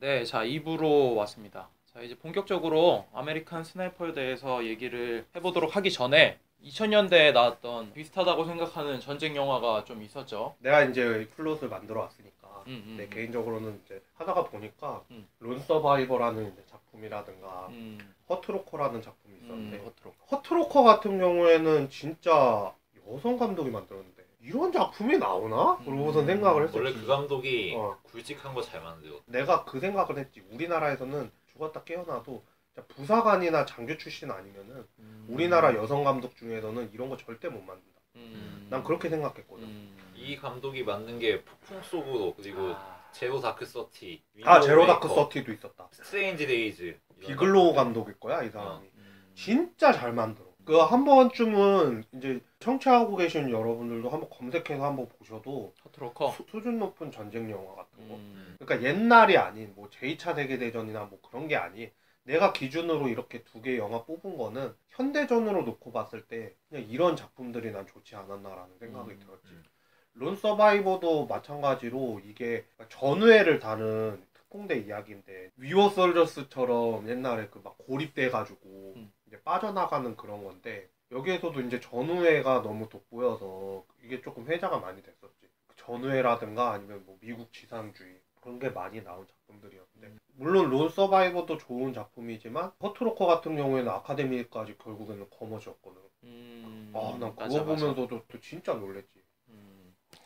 네, 자, 2부로 왔습니다. 자, 이제 본격적으로 아메리칸 스나이퍼에 대해서 얘기를 해보도록 하기 전에 2000년대에 나왔던 비슷하다고 생각하는 전쟁 영화가 좀 있었죠. 내가 이제 플롯을 만들어 왔으니까 내 음. 개인적으로는 이제 하다가 보니까 음. 론 서바이버라는 이제 작품이라든가 음. 허트로커라는 작품이 있었는데 허트로커. 허트로커 같은 경우에는 진짜 여성 감독이 만들었는데 이런 작품이 나오나? 그러고선 생각을 했었지. 원래 그 감독이 어. 굵직한 거 잘 만들어. 내가 그 생각을 했지. 우리나라에서는 죽었다 깨어나도 진짜 부사관이나 장교 출신 아니면은 우리나라 여성 감독 중에서는 이런 거 절대 못 만든다. 난 그렇게 생각했거든. 이 감독이 만든 게 폭풍 속으로 그리고 제로 다크 서티, 제로 다크 서티도 있었다. 스트레인지 데이즈. 비글로우 감독일 거야 이 사람이. 진짜 잘 만들어. 그 한 번쯤은 이제 청취하고 계신 여러분들도 한번 검색해서 한번 보셔도 허트로커. 수준 높은 전쟁 영화 같은 거. 음. 그러니까 옛날이 아닌 뭐 제2차 세계대전이나 뭐 그런 게 아닌 내가 기준으로 이렇게 두 개 영화 뽑은 거는 현대전으로 놓고 봤을 때 그냥 이런 작품들이 난 좋지 않았나라는 생각이 들었지. 론 서바이버도 마찬가지로 이게 전우회를 다룬 특공대 이야기인데 위워 솔저스처럼 옛날에 그 막 고립돼가지고 이제 빠져나가는 그런 건데 여기에서도 이제 전우회가 너무 돋보여서 이게 조금 회자가 많이 됐었지. 전우회라든가 아니면 뭐 미국 지상주의 그런 게 많이 나온 작품들이었는데 물론 론 서바이버도 좋은 작품이지만 허트로커 같은 경우에는 아카데미까지 결국에는 거머쥐었거든. 난 그거 보면서도 또 진짜 놀랬지.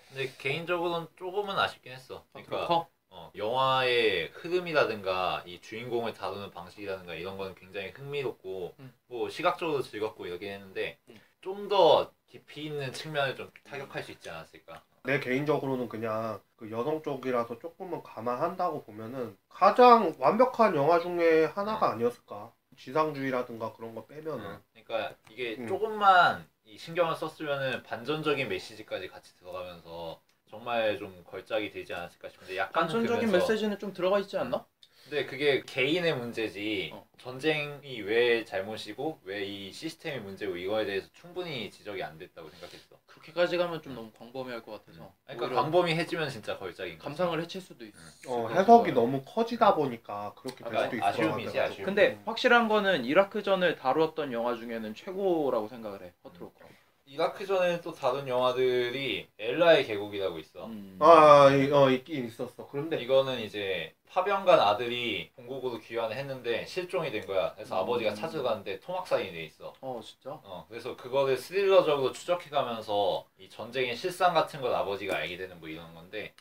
근데 개인적으로는 조금은 아쉽긴 했어. 그러니까 허트로커? 영화의 흐름이라든가 이 주인공을 다루는 방식이라든가 이런 거는 굉장히 흥미롭고 뭐 시각적으로 즐겁고 이러긴 했는데 좀 더 깊이 있는 측면을 좀 타격할 수 있지 않았을까. 내 개인적으로는 그냥 그 여성 쪽이라서 조금은 감안한다고 보면은 가장 완벽한 영화 중에 하나가 아니었을까. 지상주의라든가 그런 거 빼면은. 그러니까 이게 조금만 이 신경을 썼으면은 반전적인 메시지까지 같이 들어가면서 정말 좀 걸작이 되지 않았을까 싶은데 약간 반전적인 메시지는 좀 들어가 있지 않나? 근데 그게 개인의 문제지 전쟁이 왜 잘못이고 왜 이 시스템이 문제고 이거에 대해서 충분히 지적이 안 됐다고 생각했어. 그렇게까지 가면 좀 너무 광범위할 것 같아서. 그러니까 광범위해지면 진짜 걸작인 거지. 감상을 해칠 수도 있어. 해석이 너무 커지다 보니까 그렇게 될 수도 있을 아쉬움이지, 아쉬움. 근데 확실한 거는 이라크전을 다루었던 영화 중에는 최고라고 생각을 해. 허트로커. 이라크전에 또 다룬 영화들이 엘라의 계곡이라고 있어. 있긴 있었어. 그런데 이거는 이제 파병간 아들이 본국으로 귀환을 했는데 실종이 된 거야. 그래서 아버지가 찾으러 갔는데 토막살인이 돼 있어. 진짜? 그래서 그거를 스릴러적으로 추적해가면서 이 전쟁의 실상 같은 걸 아버지가 알게 되는 뭐 이런 건데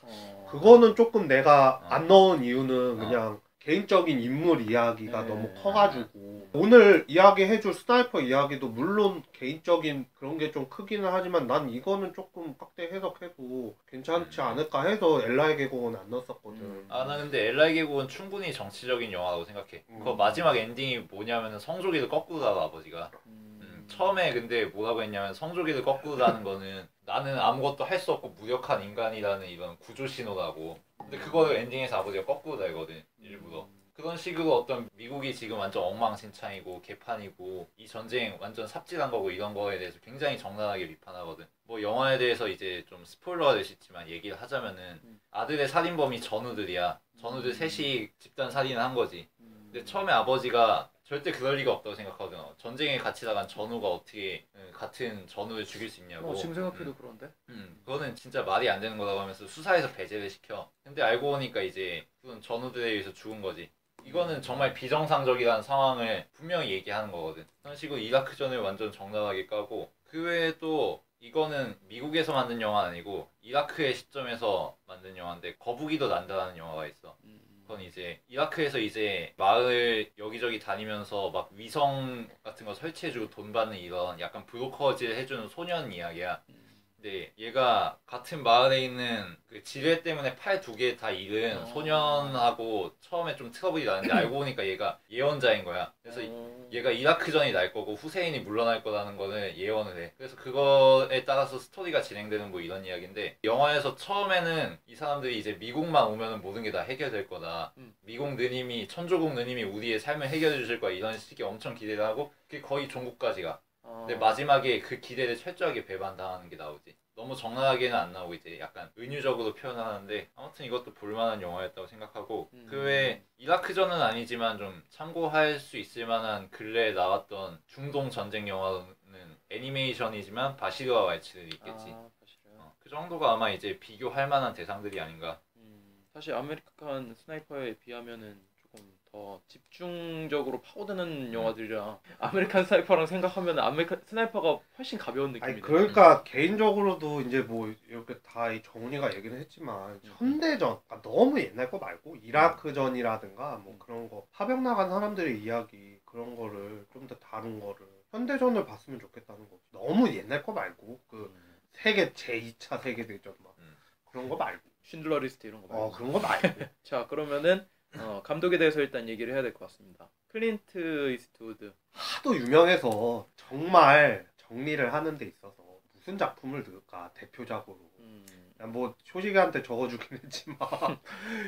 그거는 조금 내가 안 넣은 이유는 그냥 개인적인 인물 이야기가 너무 커가지고 오늘 이야기해줄 스나이퍼 이야기도 물론 개인적인 그런 게 좀 크기는 하지만 난 이거는 조금 확대 해석해도 괜찮지 않을까 해서 엘라의 계곡은 안 넣었었거든. 나 근데 엘라의 계곡은 충분히 정치적인 영화라고 생각해. 그 마지막 엔딩이 뭐냐면 성조기를 거꾸로 달아 아버지가. 처음에 근데 뭐라고 했냐면 성조기를 거꾸로 다는 거는 나는 아무것도 할 수 없고 무력한 인간이라는 이런 구조 신호라고. 근데 그거를 엔딩에서 아버지가 거꾸로 달거든 일부러. 그런 식으로 어떤 미국이 지금 완전 엉망진창이고 개판이고 이 전쟁 완전 삽질한 거고 이런 거에 대해서 굉장히 정당하게 비판하거든. 뭐 영화에 대해서 이제 좀 스포일러가 될 수 있지만 얘기를 하자면은 아들의 살인범이 전우들이야. 전우들 셋이 집단 살인을 한 거지. 근데 처음에 아버지가 절대 그럴 리가 없다고 생각하거든. 전쟁에 같이 나간 전우가 어떻게 같은 전우를 죽일 수 있냐고. 지금 생각해도 그런데? 그거는 진짜 말이 안 되는 거라고 하면서 수사에서 배제를 시켜. 근데 알고 보니까 이제 그런 전우들에 의해서 죽은 거지. 이거는 정말 비정상적이라는 상황을 분명히 얘기하는 거거든. 그런 식으로 이라크전을 완전 적나라하게 까고 그 외에 또 이거는 미국에서 만든 영화 아니고 이라크의 시점에서 만든 영화인데 거북이도 난다라는 영화가 있어. 그건 이제 이라크에서 이제 마을 여기저기 다니면서 막 위성 같은 거 설치해주고 돈 받는 이런 약간 브로커질 해주는 소년 이야기야. 근데 얘가 같은 마을에 있는 그 지뢰 때문에 팔 두 개 다 잃은 소년하고 처음에 좀 트러블이 나는데 알고 보니까 얘가 예언자인 거야. 그래서 얘가 이라크전이 날 거고 후세인이 물러날 거라는 거는 예언을 해. 그래서 그거에 따라서 스토리가 진행되는 뭐 이런 이야기인데 영화에서 처음에는 이 사람들이 이제 미국만 오면은 모든 게 다 해결될 거다. 미국 느님이 천조국 느님이 우리의 삶을 해결해 주실 거야. 이런 식의 엄청 기대를 하고 그게 거의 종국까지 가. 근데 마지막에 그 기대를 철저하게 배반당하는 게 나오지. 너무 적나라하게는 안 나오고 이제 약간 은유적으로 표현하는데 아무튼 이것도 볼만한 영화였다고 생각하고 그 외에 이라크전은 아니지만 좀 참고할 수 있을 만한 근래에 나왔던 중동 전쟁 영화는 애니메이션이지만 바시르와 왈츠들이 있겠지. 사실은. 그 정도가 아마 이제 비교할 만한 대상들이 아닌가. 사실 아메리칸 스나이퍼에 비하면은 조금 더 집중적으로 파고드는 영화들이라 아메리칸 스나이퍼랑 생각하면 아메리칸 스나이퍼가 훨씬 가벼운 느낌이 아니 들어요. 그러니까 개인적으로도 이제 뭐 이렇게 다 이 정훈이가 얘기는 했지만 현대전 그러니까 너무 옛날 거 말고 이라크전이라든가 뭐 그런 거 파병 나간 사람들의 이야기 그런 거를 좀 더 다룬 거를 현대전을 봤으면 좋겠다는 거지. 너무 옛날 거 말고 그 세계 제2차 세계대전 막 그런 거 말고. 쉰들러 리스트 이런 거 말고. 그런 거 말고. 자 그러면은 감독에 대해서 일단 얘기를 해야 될 것 같습니다. 클린트 이스트우드. 하도 유명해서 정말 정리를 하는 데 있어서 무슨 작품을 넣을까 대표작으로. 뭐 쇼식이한테 적어주긴 했지만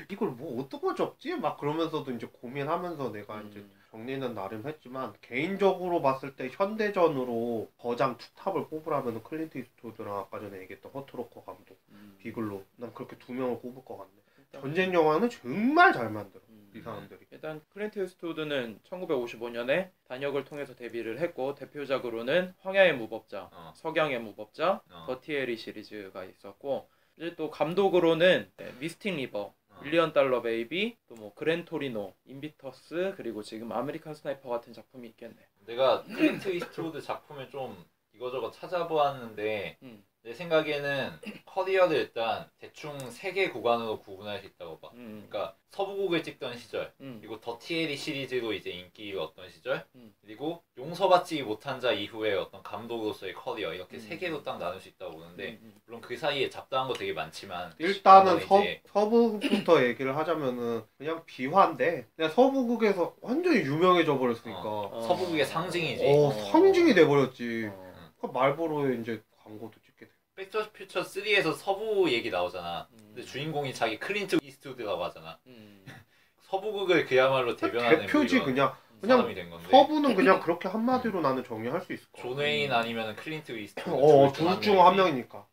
이걸 뭐 어떤 걸 적지? 막 그러면서도 이제 고민하면서 내가 이제 정리는 나름 했지만 개인적으로 봤을 때 현대전으로 거장 투탑을 뽑으라면 클린트 이스트우드랑 아까 전에 얘기했던 허트로커 감독, 비글로 난 그렇게 두 명을 꼽을 것 같네. 전쟁 영화는 정말 잘 만들어 이 사람들이. 일단 클린트 이스트우드는 1955년에 단역을 통해서 데뷔를 했고 대표작으로는 황야의 무법자, 석양의 무법자, 더티 해리 시리즈가 있었고 이제 또 감독으로는 미스틱 리버, 밀리언 달러 베이비, 또 뭐 그랜토리노, 인비터스 그리고 지금 아메리칸 스나이퍼 같은 작품이 있겠네. 내가 클린트 이스트우드 작품을 좀 이거저거 찾아보았는데 내 생각에는 커리어를 일단 대충 3개 구간으로 구분할 수 있다고 봐. 그러니까 서부국을 찍던 시절, 그리고 더티에리 시리즈로 이제 인기가 어떤 시절, 그리고 용서받지 못한 자 이후에 어떤 감독으로서의 커리어 이렇게 3개로 딱 나눌 수 있다고 보는데 물론 그 사이에 잡다한 거 되게 많지만 일단은 서부국부터 얘기를 하자면은 그냥 비화인데 그냥 서부국에서 완전히 유명해져 버렸으니까 서부국의 상징이지. 상징이 돼버렸지. 그 말보로의 이제 광고도 찍게 돼. 백투더퓨처 3에서 서부 얘기 나오잖아. 근데 주인공이 자기 클린트 이스트우드라고 하잖아. 서부국을 그야말로 대변하는 대표지 뭐 그냥 사람이 된 건데. 서부는 그냥 그렇게 한마디로 나는 정리할 수 있을 것 같아. 존 웨인 아니면 클린트 이스트우드 둘 중 한 명이니까.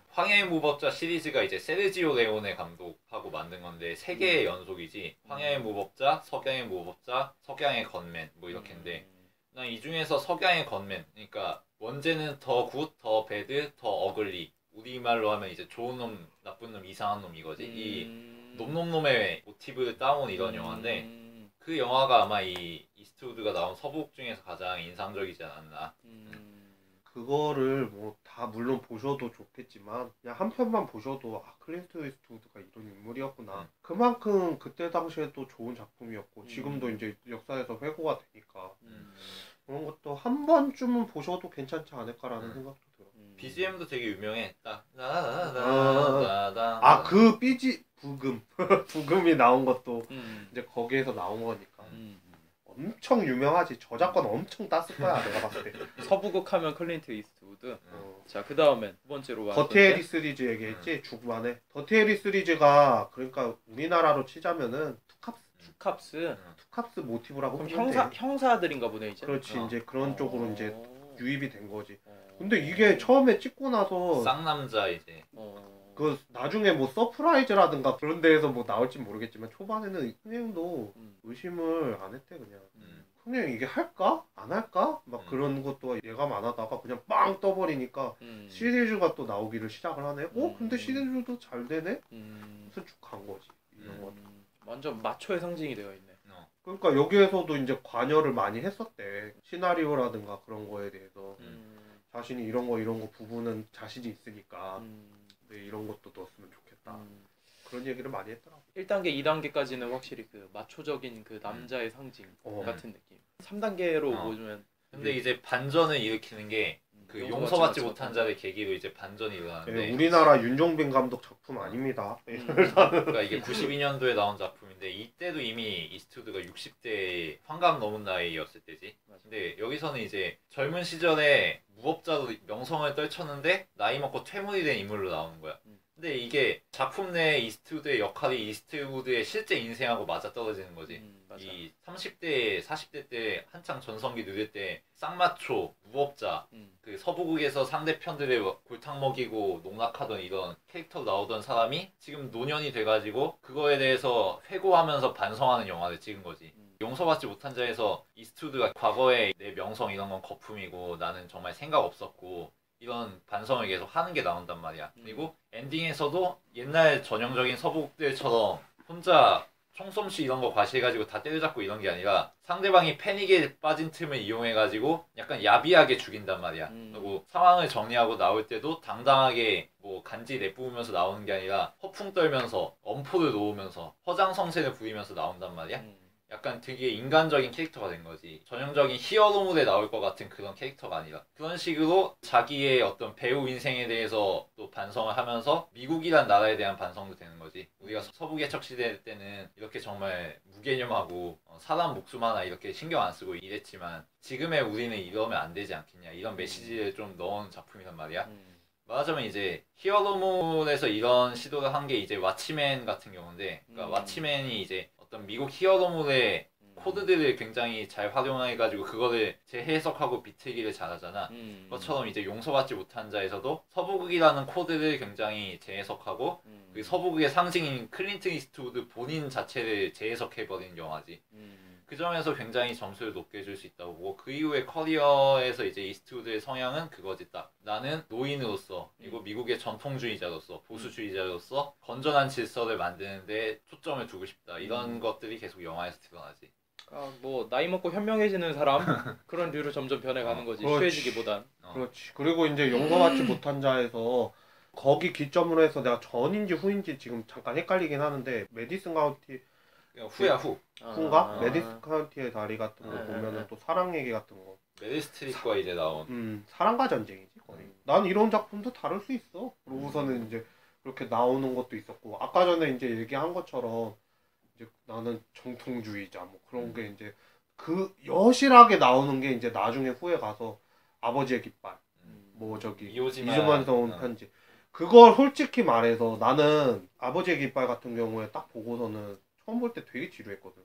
황야의 무법자 시리즈가 이제 세르지오 레오네 감독하고 만든 건데 3개의 연속이지. 황야의 무법자, 석양의 무법자, 석양의 건맨 뭐 이렇게인데 난 이 중에서 석양의 건맨, 그러니까 원제는 더 굿, 더 배드, 더 어글리. 우리말로 하면 이제 좋은 놈, 나쁜 놈, 이상한 놈 이거지. 이 놈놈놈의 모티브를 따온 이런 영화인데 그 영화가 아마 이 이스트우드가 나온 서부국 중에서 가장 인상적이지 않았나. 그거를 뭐 다 물론 보셔도 좋겠지만 그냥 한 편만 보셔도 클린트 이스트우드가 이런 인물이었구나. 그만큼 그때 당시에도 좋은 작품이었고 지금도 이제 역사에서 회고가 되니까 그런 것도 한 번쯤은 보셔도 괜찮지 않을까라는 생각도 들어. BGM도 되게 유명해. 그 삐지 부금이 나온 것도 이제 거기에서 나온 거니까. 엄청 유명하지. 저작권 엄청 땄을 거야 내가 봤을 때. 서부국 하면 클린트 이스트우드. 자 그 다음엔 두 번째로 더티 해리 시리즈 얘기했지. 중반에 더티 해리 시리즈가 그러니까 우리나라로 치자면은 투캅스 모티브라고. 그럼 형사들인가 보네 이제. 그렇지. 이제 그런 쪽으로 이제 유입이 된 거지. 근데 이게 처음에 찍고 나서 쌍남자 이제 그 나중에 뭐 서프라이즈라든가 그런 데에서 뭐 나올지 모르겠지만 초반에는 흥행도 의심을 안 했대. 그냥 흥행 이게 할까? 안 할까? 막 그런 것도 예감 안 하다가 그냥 빵 떠버리니까 시리즈가 또 나오기를 시작을 하네. 근데 시리즈도 잘 되네? 그래서 쭉 간 거지 이 영화도. 완전 마초의 상징이 되어 있네. 그러니까 여기에서도 이제 관여를 많이 했었대. 시나리오라든가 그런 거에 대해서 자신이 이런 거 부분은 자신이 있으니까 이런 것도 넣었으면 좋겠다. 그런 얘기를 많이 했더라고. 1단계, 2단계까지는 확실히 그 마초적인 그 남자의 상징 같은 느낌. 3단계로 보면 근데 이제 반전을 일으키는 게 그 용서받지 못한 자를 계기로 이제 반전이 일어나는데 우리나라 윤종빈 감독 작품 아닙니다. 그러니까 이게 92년도에 나온 작품인데 이때도 이미 이스트우드가 60대 환갑 넘은 나이였을 때지. 근데 여기서는 이제 젊은 시절에 무법자로 명성을 떨쳤는데 나이 먹고 퇴물이 된 인물로 나오는 거야. 근데 이게 작품 내 이스트우드의 역할이 이스트우드의 실제 인생하고 맞아떨어지는 거지. 맞아. 이 30대, 40대 때 한창 전성기 누릴 때 쌍마초, 무법자, 그 서부극에서 상대편들의 골탕 먹이고 농락하던 이런 캐릭터 나오던 사람이 지금 노년이 돼가지고 그거에 대해서 회고하면서 반성하는 영화를 찍은 거지. 용서받지 못한 자에서 이스트우드가 과거에 내 명성 이런 건 거품이고 나는 정말 생각 없었고 이런 반성을 계속 하는 게 나온단 말이야. 그리고 엔딩에서도 옛날 전형적인 서부극들처럼 혼자 총솜씨 이런 거 과시해가지고 다 때려잡고 이런 게 아니라 상대방이 패닉에 빠진 틈을 이용해가지고 약간 야비하게 죽인단 말이야. 그리고 상황을 정리하고 나올 때도 당당하게 뭐 간지 내뿜으면서 나오는 게 아니라 허풍 떨면서 엄포를 놓으면서 허장성세를 부리면서 나온단 말이야. 약간 되게 인간적인 캐릭터가 된 거지. 전형적인 히어로물에 나올 것 같은 그런 캐릭터가 아니라 그런 식으로 자기의 어떤 배우 인생에 대해서 또 반성을 하면서 미국이란 나라에 대한 반성도 되는 거지. 우리가 서부개척 시대 때는 이렇게 정말 무개념하고 사람 목숨 하나 이렇게 신경 안 쓰고 이랬지만 지금의 우리는 이러면 안 되지 않겠냐 이런 메시지를 좀 넣은 작품이란 말이야. 말하자면 이제 히어로물에서 이런 시도를 한 게 이제 왓치맨 같은 경우인데 그러니까 왓치맨이 이제 어떤 미국 히어로물의 코드들을 굉장히 잘 활용해가지고 그거를 재해석하고 비틀기를 잘하잖아. 그것처럼 이제 용서받지 못한 자에서도 서부극이라는 코드를 굉장히 재해석하고 그 서부극의 상징인 클린트 이스트우드 본인 자체를 재해석해버린 영화지. 그 점에서 굉장히 점수를 높게 줄 수 있다고 보고 그 이후에 커리어에서 이제 이스트우드의 성향은 그거지 딱 나는 노인으로서 그리고 미국의 전통주의자로서 보수주의자로서 건전한 질서를 만드는데 초점을 두고 싶다 이런 것들이 계속 영화에서 드러나지. 뭐 나이 먹고 현명해지는 사람 그런 류로 점점 변해가는 거지. 쉬워지기보단. 그렇지. 그리고 이제 용서받지 못한 자에서 거기 기점으로 해서 내가 전인지 후인지 지금 잠깐 헷갈리긴 하는데 메디슨 카운티 후야 후. 후인가? 메디슨 카운티의 다리 같은 거 보면은 또 사랑 얘기 같은 거. 메릴 스트립과 이제 나온. 사랑과 전쟁이지 거의. 난 이런 작품도 다룰 수 있어. 그러고서는 이제 그렇게 나오는 것도 있었고 아까 전에 이제 얘기한 것처럼 이제 나는 정통주의자 뭐 그런 게 이제 그 여실하게 나오는 게 이제 나중에 후에 가서 아버지의 깃발 뭐 저기 이즈만에서 온 편지 그걸 솔직히 말해서 나는 아버지의 깃발 같은 경우에 딱 보고서는 처음 볼 때 되게 지루했거든.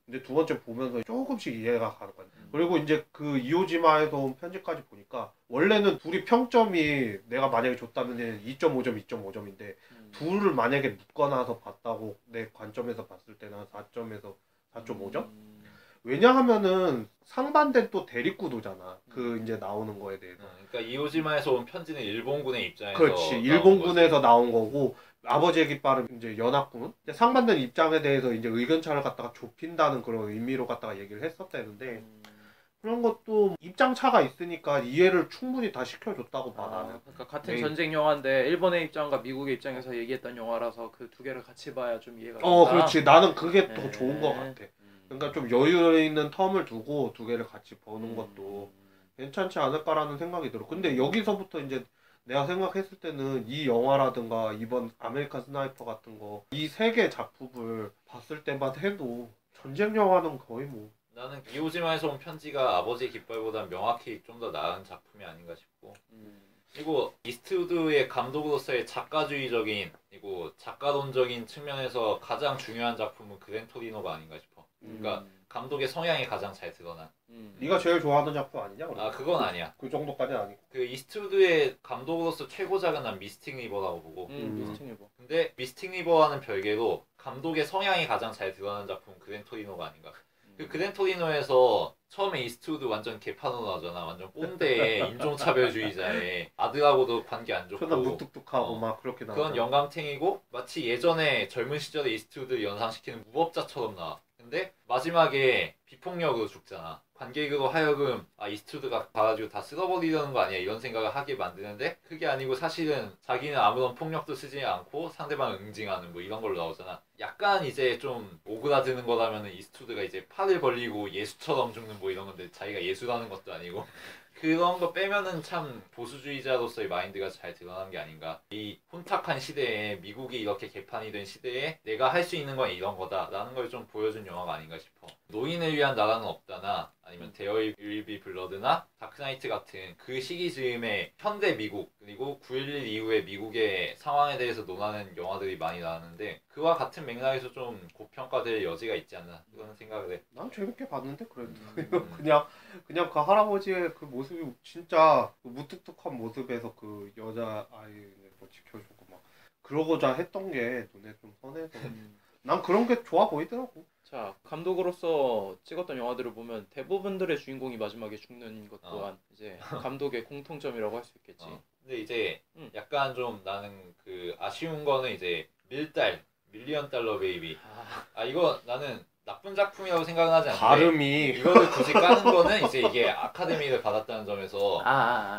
근데 두 번째 보면서 조금씩 이해가 가는 거야. 그리고 이제 그 이오지마에서 온 편지까지 보니까 원래는 둘이 평점이 내가 만약에 줬다면 2.5점, 2.5점인데 둘을 만약에 묶어놔서 봤다고 내 관점에서 봤을 때는 4점에서 4.5점? 왜냐하면은 상반된 또 대립구도잖아. 그 이제 나오는 거에 대해서. 그러니까 이오지마에서 온 편지는 일본군의 입장에서 그렇지. 일본군에서 나온 거고 아버지의 깃발은 이제 연합군. 상반된 입장에 대해서 이제 의견차를 갖다가 좁힌다는 그런 의미로 갖다가 얘기를 했었다는데 그런 것도 입장 차가 있으니까 이해를 충분히 다 시켜줬다고 봐 나는. 그러니까 같은 전쟁 영화인데 일본의 입장과 미국의 입장에서 얘기했던 영화라서 그 두 개를 같이 봐야 좀 이해가 된다. 그렇지. 나는 그게 더 좋은 것 같아. 그러니까 좀 여유 있는 텀을 두고 두 개를 같이 보는 것도 괜찮지 않을까라는 생각이 들어. 근데 여기서부터 이제 내가 생각했을 때는 이 영화라든가 이번 아메리칸 스나이퍼 같은 거 이 세 개 작품을 봤을 때만 해도 전쟁 영화는 거의 뭐 나는 이오지마에서 온 편지가 아버지의 깃발보다 명확히 좀 더 나은 작품이 아닌가 싶고 그리고 이스트우드의 감독으로서의 작가주의적인 그리고 작가론적인 측면에서 가장 중요한 작품은 그랜토리노가 아닌가 싶어. 그러니까 감독의 성향이 가장 잘 드러난. 네가 제일 좋아하는 작품 아니냐? 그러면? 아 그건 아니야. 그 정도까지는 아니고. 그 이스트우드의 감독으로서 최고작은 난 미스틱 리버라고 보고. 미스틱 리버. 근데 미스틱 리버와는 별개로 감독의 성향이 가장 잘 드러난 작품은 그랜토리노가 아닌가. 그 그랜토리노에서 처음에 이스트우드 완전 개판으로 나오잖아. 완전 꼰대에 인종차별주의자에 아들하고도 관계 안 좋고 존나 무뚝뚝하고 막 그렇게 나와. 그런 영감탱이고 마치 예전에 젊은 시절에 이스트우드 연상시키는 무법자처럼 나와. 근데 마지막에 비폭력으로 죽잖아. 관객으로 하여금 이스트우드가 가가지고 다 쓸어버리려는 거 아니야 이런 생각을 하게 만드는데 그게 아니고 사실은 자기는 아무런 폭력도 쓰지 않고 상대방을 응징하는 뭐 이런 걸로 나오잖아. 약간 이제 좀 오그라드는 거라면은 이스트우드가 이제 팔을 벌리고 예수처럼 죽는 뭐 이런 건데 자기가 예수라는 것도 아니고 그런 거 빼면은 참 보수주의자로서의 마인드가 잘 드러난 게 아닌가. 이 혼탁한 시대에 미국이 이렇게 개판이 된 시대에 내가 할 수 있는 건 이런 거다 라는 걸 좀 보여준 영화가 아닌가 싶어. 노인을 위한 나라는 없다나 아니면 데어 윌 비 블러드나 다크나이트 같은 그 시기 즈음에 현대 미국 그리고 9.11 이후의 미국의 상황에 대해서 논하는 영화들이 많이 나왔는데 그와 같은 맥락에서 좀 고평가될 여지가 있지 않나 그런 생각을 해. 난 재밌게 봤는데 그래도 그냥 그 할아버지의 그 모습이 진짜 그 무뚝뚝한 모습에서 그 여자 아이를 뭐 지켜주고 막 그러고자 했던 게 눈에 좀 선해서 난 그런 게 좋아 보이더라고. 자, 감독으로서 찍었던 영화들을 보면 대부분들의 주인공이 마지막에 죽는 것 또한 이제 감독의 공통점이라고 할 수 있겠지. 근데 이제 약간 좀 나는 그 아쉬운 거는 이제 밀리언 달러 베이비. 이거 나는 나쁜 작품이라고 생각은 하지 않는데 발음이 이거를 굳이 까는 거는 이제 이게 아카데미를 받았다는 점에서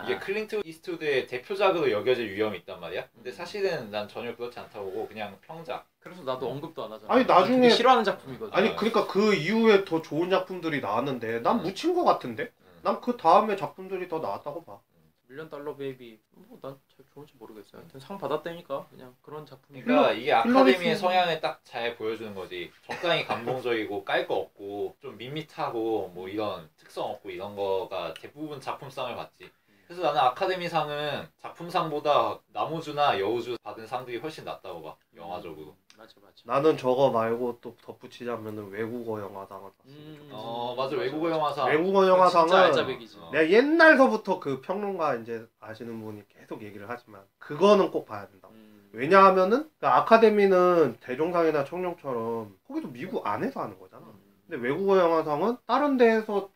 이게 클린트 이스트우드의 대표작으로 여겨질 위험이 있단 말이야. 근데 사실은 난 전혀 그렇지 않다고 보고 그냥 평작. 그래서 나도 언급도 안 하잖아. 아니 나중에 되게 싫어하는 작품이거든. 아니 그러니까 그 이후에 더 좋은 작품들이 나왔는데 난 묻힌 거 같은데? 난 그 다음에 작품들이 더 나왔다고 봐. 밀리언 달러 베이비 뭐 난 잘 좋은지 모르겠어요. 하여튼 상 받았다니까 그냥 그런 작품. 그러니까 이게 아카데미의 성향을 딱 잘 보여주는 거지. 적당히 감동적이고 깔 거 없고 좀 밋밋하고 뭐 이런 특성 없고 이런 거가 대부분 작품상을 받지. 그래서 나는 아카데미상은 작품상보다 나무주나 여우주 받은 상들이 훨씬 낫다고 봐. 영화적으로. 맞아. 나는 저거 말고 또 덧붙이자면은 외국어 영화상을 봤으면 좋겠어. 맞아. 외국어 영화상. 외국어 영화상은 진짜 알짜배기지. 내가 옛날서부터 그 평론가 이제 아시는 분이 계속 얘기를 하지만 그거는 꼭 봐야 된다고. 왜냐하면은 그 아카데미는 대종상이나 청룡처럼 거기도 미국 안에서 하는 거잖아. 근데 외국어 영화상은 다른 데에서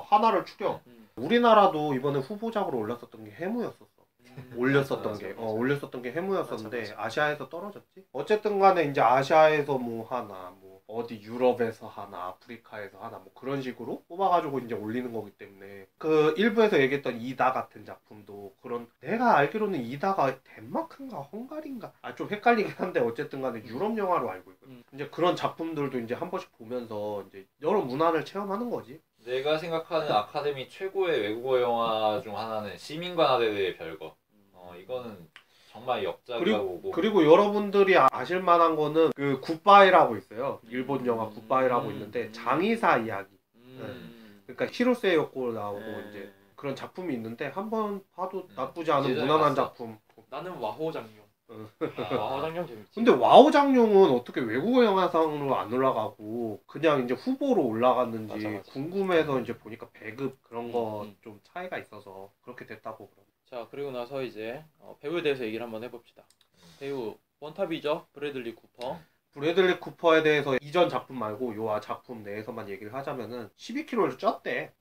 하나를 추려. 우리나라도 이번에 후보작으로 올랐었던 게 해무였었어. 올렸었던 게 해무였었는데 맞아. 아시아에서 떨어졌지. 어쨌든 간에 이제 아시아에서 뭐 하나 뭐 어디 유럽에서 하나 아프리카에서 하나 뭐 그런 식으로 뽑아가지고 이제 올리는 거기 때문에 그 일부에서 얘기했던 이다 같은 작품도 그런 내가 알기로는 이다가 덴마크인가 헝가리인가 좀 헷갈리긴 한데 어쨌든 간에 유럽 영화로 알고 있거든. 이제 그런 작품들도 이제 한 번씩 보면서 이제 여러 문화를 체험하는 거지. 내가 생각하는 아카데미 최고의 외국어 영화 중 하나는 시민과 나대의 별거. 이거는 정말 역작이라고 보고. 그리고 여러분들이 아실 만한 거는 그 굿바이라고 있어요. 일본 영화 굿바이라고 있는데 장의사 이야기. 그러니까 히로세 요코 나오고 이제 그런 작품이 있는데 한번 봐도 나쁘지 않은 무난한 작품. 나는 와호 장룡. 와호 장룡 재밌지. 근데 와호 장룡은 어떻게 외국어 영화상으로 안 올라가고 그냥 이제 후보로 올라갔는지 맞아. 궁금해서 이제 보니까 배급 그런 거 좀 차이가 있어서 그렇게 됐다고 그러고. 자, 그리고 나서 이제 배우에 대해서 얘기를 한번 해봅시다. 배우 원탑이죠. 브래들리 쿠퍼. 브래들리 쿠퍼에 대해서 이전 작품 말고 요 작품 내에서만 얘기를 하자면은 12kg를 쪘대.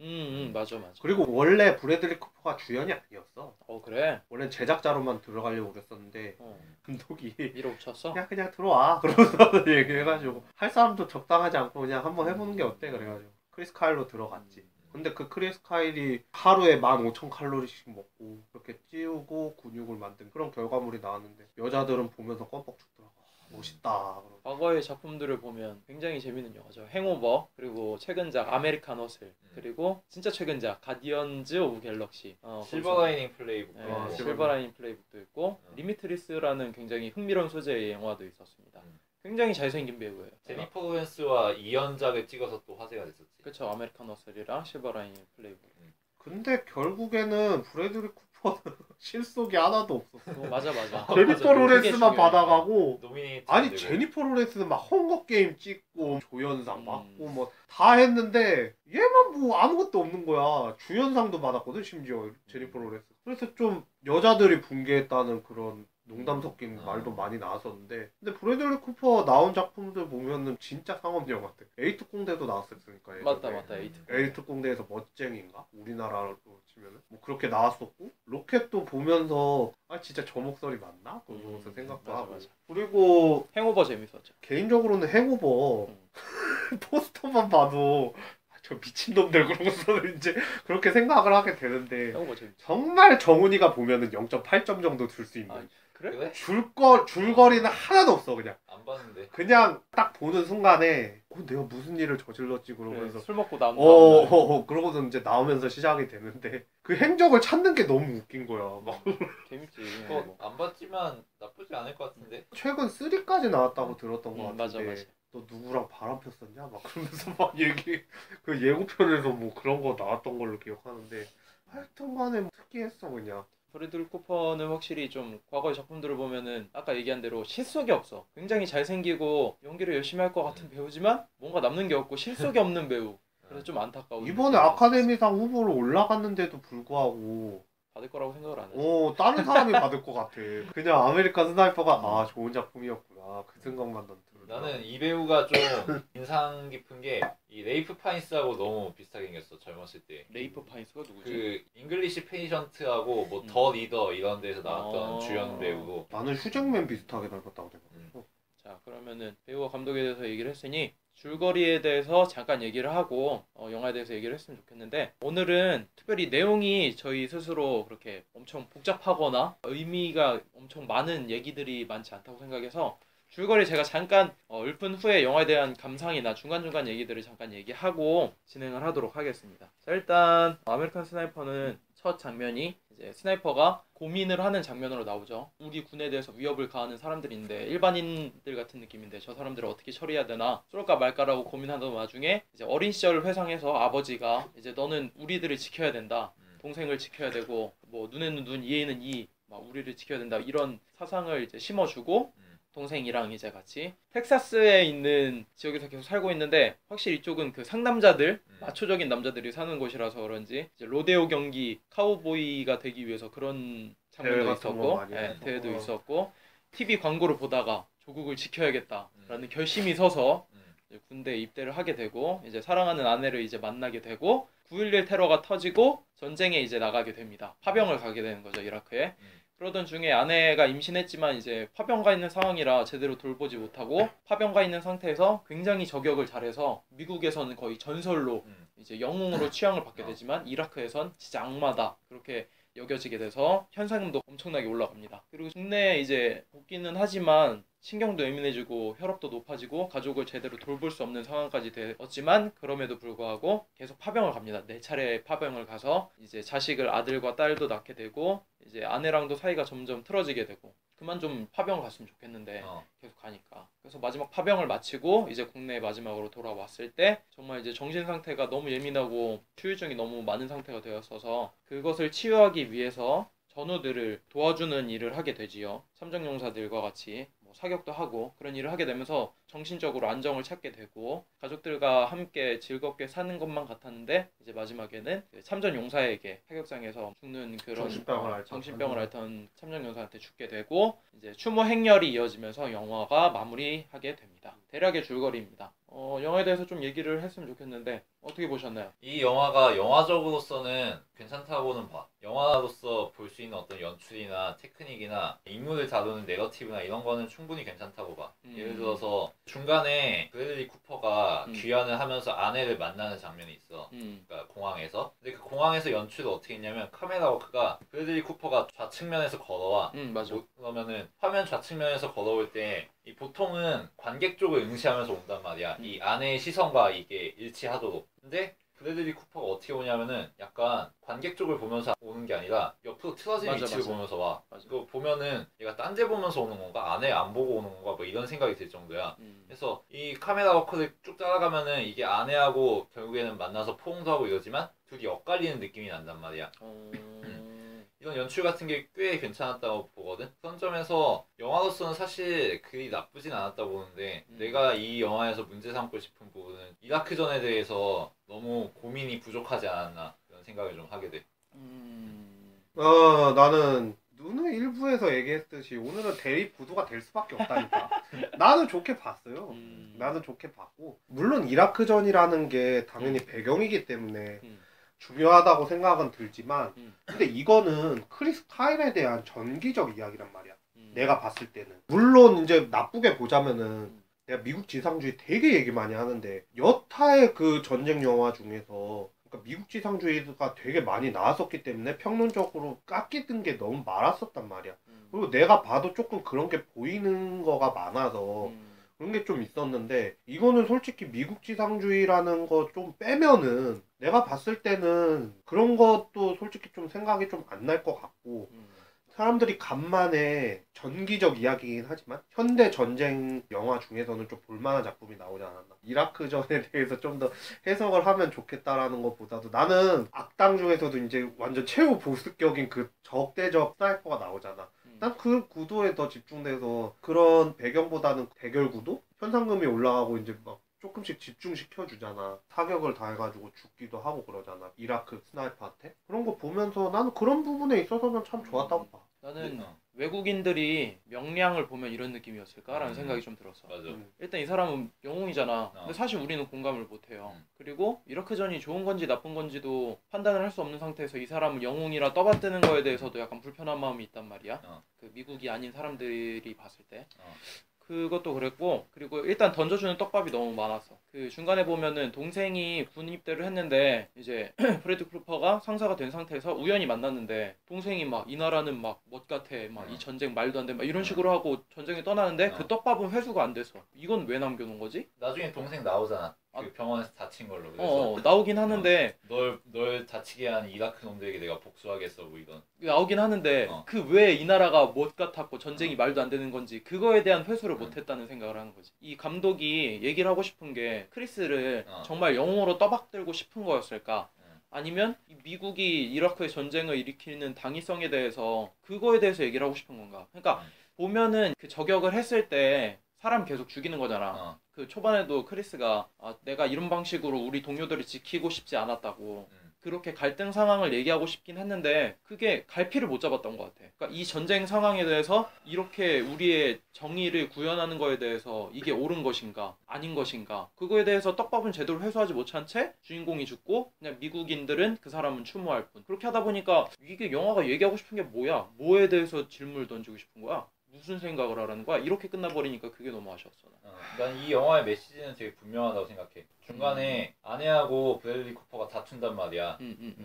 맞아. 그리고 원래 브래들리 쿠퍼가 주연이 아니었어. 그래? 원래 제작자로만 들어가려고 그랬었는데 감독이 밀어붙였어? 그냥 들어와 그러면서 얘기해가지고 할 사람도 적당하지 않고 그냥 한번 해보는 게 어때 그래가지고 크리스 카일로 들어갔지. 근데 그 크리스 카일이 하루에 15,000칼로리씩 먹고 그렇게 찌우고 근육을 만든 그런 결과물이 나왔는데 여자들은 보면서 껌뻑 죽더라고. 멋있다. 과거의 작품들을 보면 굉장히 재밌는 영화죠. 행오버, 그리고 최근작 아메리칸 허슬, 그리고 진짜 최근작 가디언즈 오브 갤럭시, 실버라이닝 플레이북. 실버라이닝 플레이북도 있고 리미트리스라는 굉장히 흥미로운 소재의 영화도 있었습니다. 굉장히 잘생긴 배우예요. 제니퍼 로렌스와 2연작을 찍어서 또 화제가 됐었지. 그렇죠. 아메리칸 허슬이랑 실버라이닝 플레이북. 근데 결국에는 브래들리 쿠퍼는 실속이 하나도 없었어. 맞아. 제니퍼 로렌스만 받아가고 아니 제니퍼 로렌스는 막 헝거 게임 찍고 조연상 받고 뭐 다 했는데 얘만 뭐 아무것도 없는 거야. 주연상도 받았거든 심지어 제니퍼 로렌스. 그래서 좀 여자들이 붕괴했다는 그런 농담 섞인 말도 많이 나왔었는데 근데 브래들리 쿠퍼 나온 작품들 보면은 진짜 상업 영화들 에이트 공대도 나왔었으니까 맞다 에이트 공대에서 멋쟁인가? 우리나라로 치면은 뭐 그렇게 나왔었고 로켓도 보면서 진짜 저 목소리 맞나? 그러면서 생각도 하고 맞아. 그리고 행오버 재밌었죠. 개인적으로는 행오버 포스터만 봐도 저 미친놈들 그러고서는 이제 그렇게 생각을 하게 되는데 행오버 재밌죠. 정말 정훈이가 보면은 0.8점 정도 줄 수 있는 그래? 줄거리는 하나도 없어. 그냥 안 봤는데 그냥 딱 보는 순간에 내가 무슨 일을 저질렀지 그러면서 술 먹고 나온 그러고서 이제 나오면서 시작이 되는데 그 행적을 찾는 게 너무 웃긴 거야. 막 재밌지. 안 봤지만 나쁘지 않을 것 같은데. 최근 3까지 나왔다고 들었던 것 같은데 맞아. 너 누구랑 바람 폈었냐? 막 그러면서 막 그 예고편에서 뭐 그런 거 나왔던 걸로 기억하는데 하여튼간에 특이했어 그냥. 브래들리 쿠퍼는 확실히 좀 과거의 작품들을 보면은 아까 얘기한 대로 실속이 없어. 굉장히 잘생기고 연기를 열심히 할 것 같은 배우지만 뭔가 남는 게 없고 실속이 없는 배우. 그래서 좀 안타까워. 이번에 아카데미상 후보로 올라갔는데도 불구하고 받을 거라고 생각을 안 했어. 다른 사람이 받을 것 같아. 그냥 아메리칸 스나이퍼가 좋은 작품이었구나 그 생각만 들어. 나는 이 배우가 좀 인상 깊은 게 이 레이프 파인스하고 너무 비슷하게 생겼어 젊었을 때. 레이프 파인스가 누구지? 그 잉글리시 페이션트하고 뭐 더 리더 이런 데서 나왔던 주연 배우고. 나는 휴잭맨 비슷하게 닮았다고 생각해. 자 그러면은 배우와 감독에 대해서 얘기를 했으니 줄거리에 대해서 잠깐 얘기를 하고 영화에 대해서 얘기를 했으면 좋겠는데 오늘은 특별히 내용이 저희 스스로 그렇게 엄청 복잡하거나 의미가 엄청 많은 얘기들이 많지 않다고 생각해서 줄거리 제가 잠깐 읊은 후에 영화에 대한 감상이나 중간중간 얘기들을 잠깐 얘기하고 진행을 하도록 하겠습니다. 자 일단 아메리칸 스나이퍼는 첫 장면이 이제 스나이퍼가 고민을 하는 장면으로 나오죠. 우리 군에 대해서 위협을 가하는 사람들인데 일반인들 같은 느낌인데 저 사람들을 어떻게 처리해야 되나 쏠까 말까라고 고민하던 와중에 이제 어린 시절을 회상해서 아버지가 이제 너는 우리들을 지켜야 된다. 동생을 지켜야 되고 뭐 눈에는 눈 이에는 이 막 우리를 지켜야 된다 이런 사상을 이제 심어주고 동생이랑 이제 같이 텍사스에 있는 지역에서 계속 살고 있는데 확실히 이쪽은 그 상남자들 마초적인 남자들이 사는 곳이라서 그런지 이제 로데오 경기 카우보이가 되기 위해서 그런 장면도 있었고 대회도 있었고 TV 광고를 보다가 조국을 지켜야겠다라는 결심이 서서 이제 군대에 입대를 하게 되고 이제 사랑하는 아내를 이제 만나게 되고 9.11 테러가 터지고 전쟁에 이제 나가게 됩니다. 파병을 가게 되는 거죠 이라크에. 그러던 중에 아내가 임신했지만 이제 파병 가 있는 상황이라 제대로 돌보지 못하고 파병 가 있는 상태에서 굉장히 저격을 잘해서 미국에서는 거의 전설로 이제 영웅으로 취향을 받게 되지만 이라크에선 진짜 악마다 그렇게 여겨지게 돼서 현상금도 엄청나게 올라갑니다. 그리고 국내에 이제 복귀는 하지만 신경도 예민해지고 혈압도 높아지고 가족을 제대로 돌볼 수 없는 상황까지 되었지만 그럼에도 불구하고 계속 파병을 갑니다. 4차례 파병을 가서 이제 자식을 아들과 딸도 낳게 되고 이제 아내랑도 사이가 점점 틀어지게 되고 그만 좀 파병 갔으면 좋겠는데 계속 가니까 그래서 마지막 파병을 마치고 이제 국내에 마지막으로 돌아왔을 때 정말 이제 정신 상태가 너무 예민하고 후유증이 너무 많은 상태가 되었어서 그것을 치유하기 위해서 전우들을 도와주는 일을 하게 되지요. 참전용사들과 같이 사격도 하고 그런 일을 하게 되면서 정신적으로 안정을 찾게 되고 가족들과 함께 즐겁게 사는 것만 같았는데 이제 마지막에는 참전 용사에게 사격장에서 죽는 그런 정신병을 앓던 참전 용사한테 죽게 되고 이제 추모 행렬이 이어지면서 영화가 마무리하게 됩니다. 대략의 줄거리입니다. 영화에 대해서 좀 얘기를 했으면 좋겠는데 어떻게 보셨나요? 이 영화가 영화적으로서는 괜찮다고는 봐. 영화로서 볼 수 있는 어떤 연출이나 테크닉이나 인물을 다루는 내러티브나 이런 거는 충분히 괜찮다고 봐. 예를 들어서 중간에 브래들리 쿠퍼가 귀환을 하면서 아내를 만나는 장면이 있어. 그러니까 공항에서. 근데 그 공항에서 연출을 어떻게 했냐면 카메라 워크가 브래들리 쿠퍼가 좌측면에서 걸어와. 맞아. 그러면은 화면 좌측면에서 걸어올 때 이 보통은 관객 쪽을 응시하면서 온단 말이야. 이 아내의 시선과 이게 일치하도록. 근데 브래들리 쿠퍼가 어떻게 오냐면은 약간 관객 쪽을 보면서 오는 게 아니라 옆으로 틀어진 위치를 보면서 와. 그거 보면은 얘가 딴 데 보면서 오는 건가? 아내 안 보고 오는 건가? 뭐 이런 생각이 들 정도야. 그래서 이 카메라 워크를 쭉 따라가면은 이게 아내하고 결국에는 만나서 포옹도 하고 이러지만 둘이 엇갈리는 느낌이 난단 말이야. 이런 연출 같은 게 꽤 괜찮았다고 보거든. 그런 점에서 영화로서는 사실 그리 나쁘진 않았다고 보는데 내가 이 영화에서 문제 삼고 싶은 부분은 이라크전에 대해서 너무 고민이 부족하지 않았나 그런 생각을 좀 하게 돼. 나는 누누 일부에서 얘기했듯이 오늘은 대립 구도가 될 수밖에 없다니까. 나는 좋게 봤어요. 나는 좋게 봤고 물론 이라크전이라는 게 당연히 배경이기 때문에 중요하다고 생각은 들지만 근데 이거는 크리스 카일에 대한 전기적 이야기란 말이야. 내가 봤을 때는 물론 이제 나쁘게 보자면은 내가 미국 지상주의 되게 얘기 많이 하는데 여타의 그 전쟁 영화 중에서 그러니까 미국 지상주의가 되게 많이 나왔었기 때문에 평론적으로 깎이던 게 너무 많았었단 말이야. 그리고 내가 봐도 조금 그런 게 보이는 거가 많아서 그런 게 좀 있었는데 이거는 솔직히 미국 지상주의라는 거 좀 빼면은 내가 봤을 때는 그런 것도 솔직히 좀 생각이 좀 안 날 것 같고 사람들이 간만에 전기적 이야기이긴 하지만 현대 전쟁 영화 중에서는 좀 볼만한 작품이 나오지 않았나. 이라크전에 대해서 좀 더 해석을 하면 좋겠다라는 것보다도 나는 악당 중에서도 이제 완전 최후 보스격인 그 적대적 스나이퍼가 나오잖아. 난 그 구도에 더 집중돼서 그런 배경보다는 대결 구도? 현상금이 올라가고 이제 막 조금씩 집중시켜 주잖아. 사격을 다 해가지고 죽기도 하고 그러잖아. 이라크 스나이퍼한테. 그런 거 보면서 나는 그런 부분에 있어서는 참 좋았다고 봐. 나는 외국인들이 명량을 보면 이런 느낌이었을까라는 생각이 좀 들었어. 맞아. 일단 이 사람은 영웅이잖아. 근데 사실 우리는 공감을 못해요. 그리고 이라크전이 좋은 건지 나쁜 건지도 판단을 할 수 없는 상태에서 이 사람은 영웅이라 떠받드는 거에 대해서도 약간 불편한 마음이 있단 말이야. 그 미국이 아닌 사람들이 봤을 때. 그것도 그랬고, 그리고 일단 던져주는 떡밥이 너무 많았어. 그 중간에 보면은 동생이 군 입대를 했는데 이제 프레드 클루퍼가 상사가 된 상태에서 우연히 만났는데 동생이 막 이 나라는 막 못 같아, 막 이 전쟁 말도 안 돼, 막 이런 식으로 하고 전쟁에 떠나는데 그 떡밥은 회수가 안 돼서 이건 왜 남겨놓은 거지? 나중에 동생 나오잖아. 그 병원에서 다친 걸로. 그래서 나오긴 하는데 널 다치게 한 이라크 놈들에게 내가 복수하겠어 뭐 이런. 나오긴 하는데 그 왜 이 나라가 못 같았고 전쟁이 말도 안 되는 건지 그거에 대한 회수를 못했다는 생각을 하는 거지. 이 감독이 얘기를 하고 싶은 게 크리스를 정말 영웅으로 떠받들고 싶은 거였을까? 아니면 미국이 이라크의 전쟁을 일으키는 당위성에 대해서 그거에 대해서 얘기를 하고 싶은 건가? 그러니까 보면은 그 저격을 했을 때 사람 계속 죽이는 거잖아. 그 초반에도 크리스가 내가 이런 방식으로 우리 동료들을 지키고 싶지 않았다고 그렇게 갈등 상황을 얘기하고 싶긴 했는데 그게 갈피를 못 잡았던 것 같아. 그러니까 이 전쟁 상황에 대해서 이렇게 우리의 정의를 구현하는 거에 대해서 이게 옳은 것인가 아닌 것인가 그거에 대해서 떡밥은 제대로 회수하지 못한 채 주인공이 죽고 그냥 미국인들은 그 사람은 추모할 뿐. 그렇게 하다 보니까 이게 영화가 얘기하고 싶은 게 뭐야? 뭐에 대해서 질문을 던지고 싶은 거야? 무슨 생각을 하라는 거야? 이렇게 끝나버리니까 그게 너무 아쉬웠어. 난 이 영화의 메시지는 되게 분명하다고 생각해. 중간에 아내하고 브래들리 쿠퍼가 다툰단 말이야.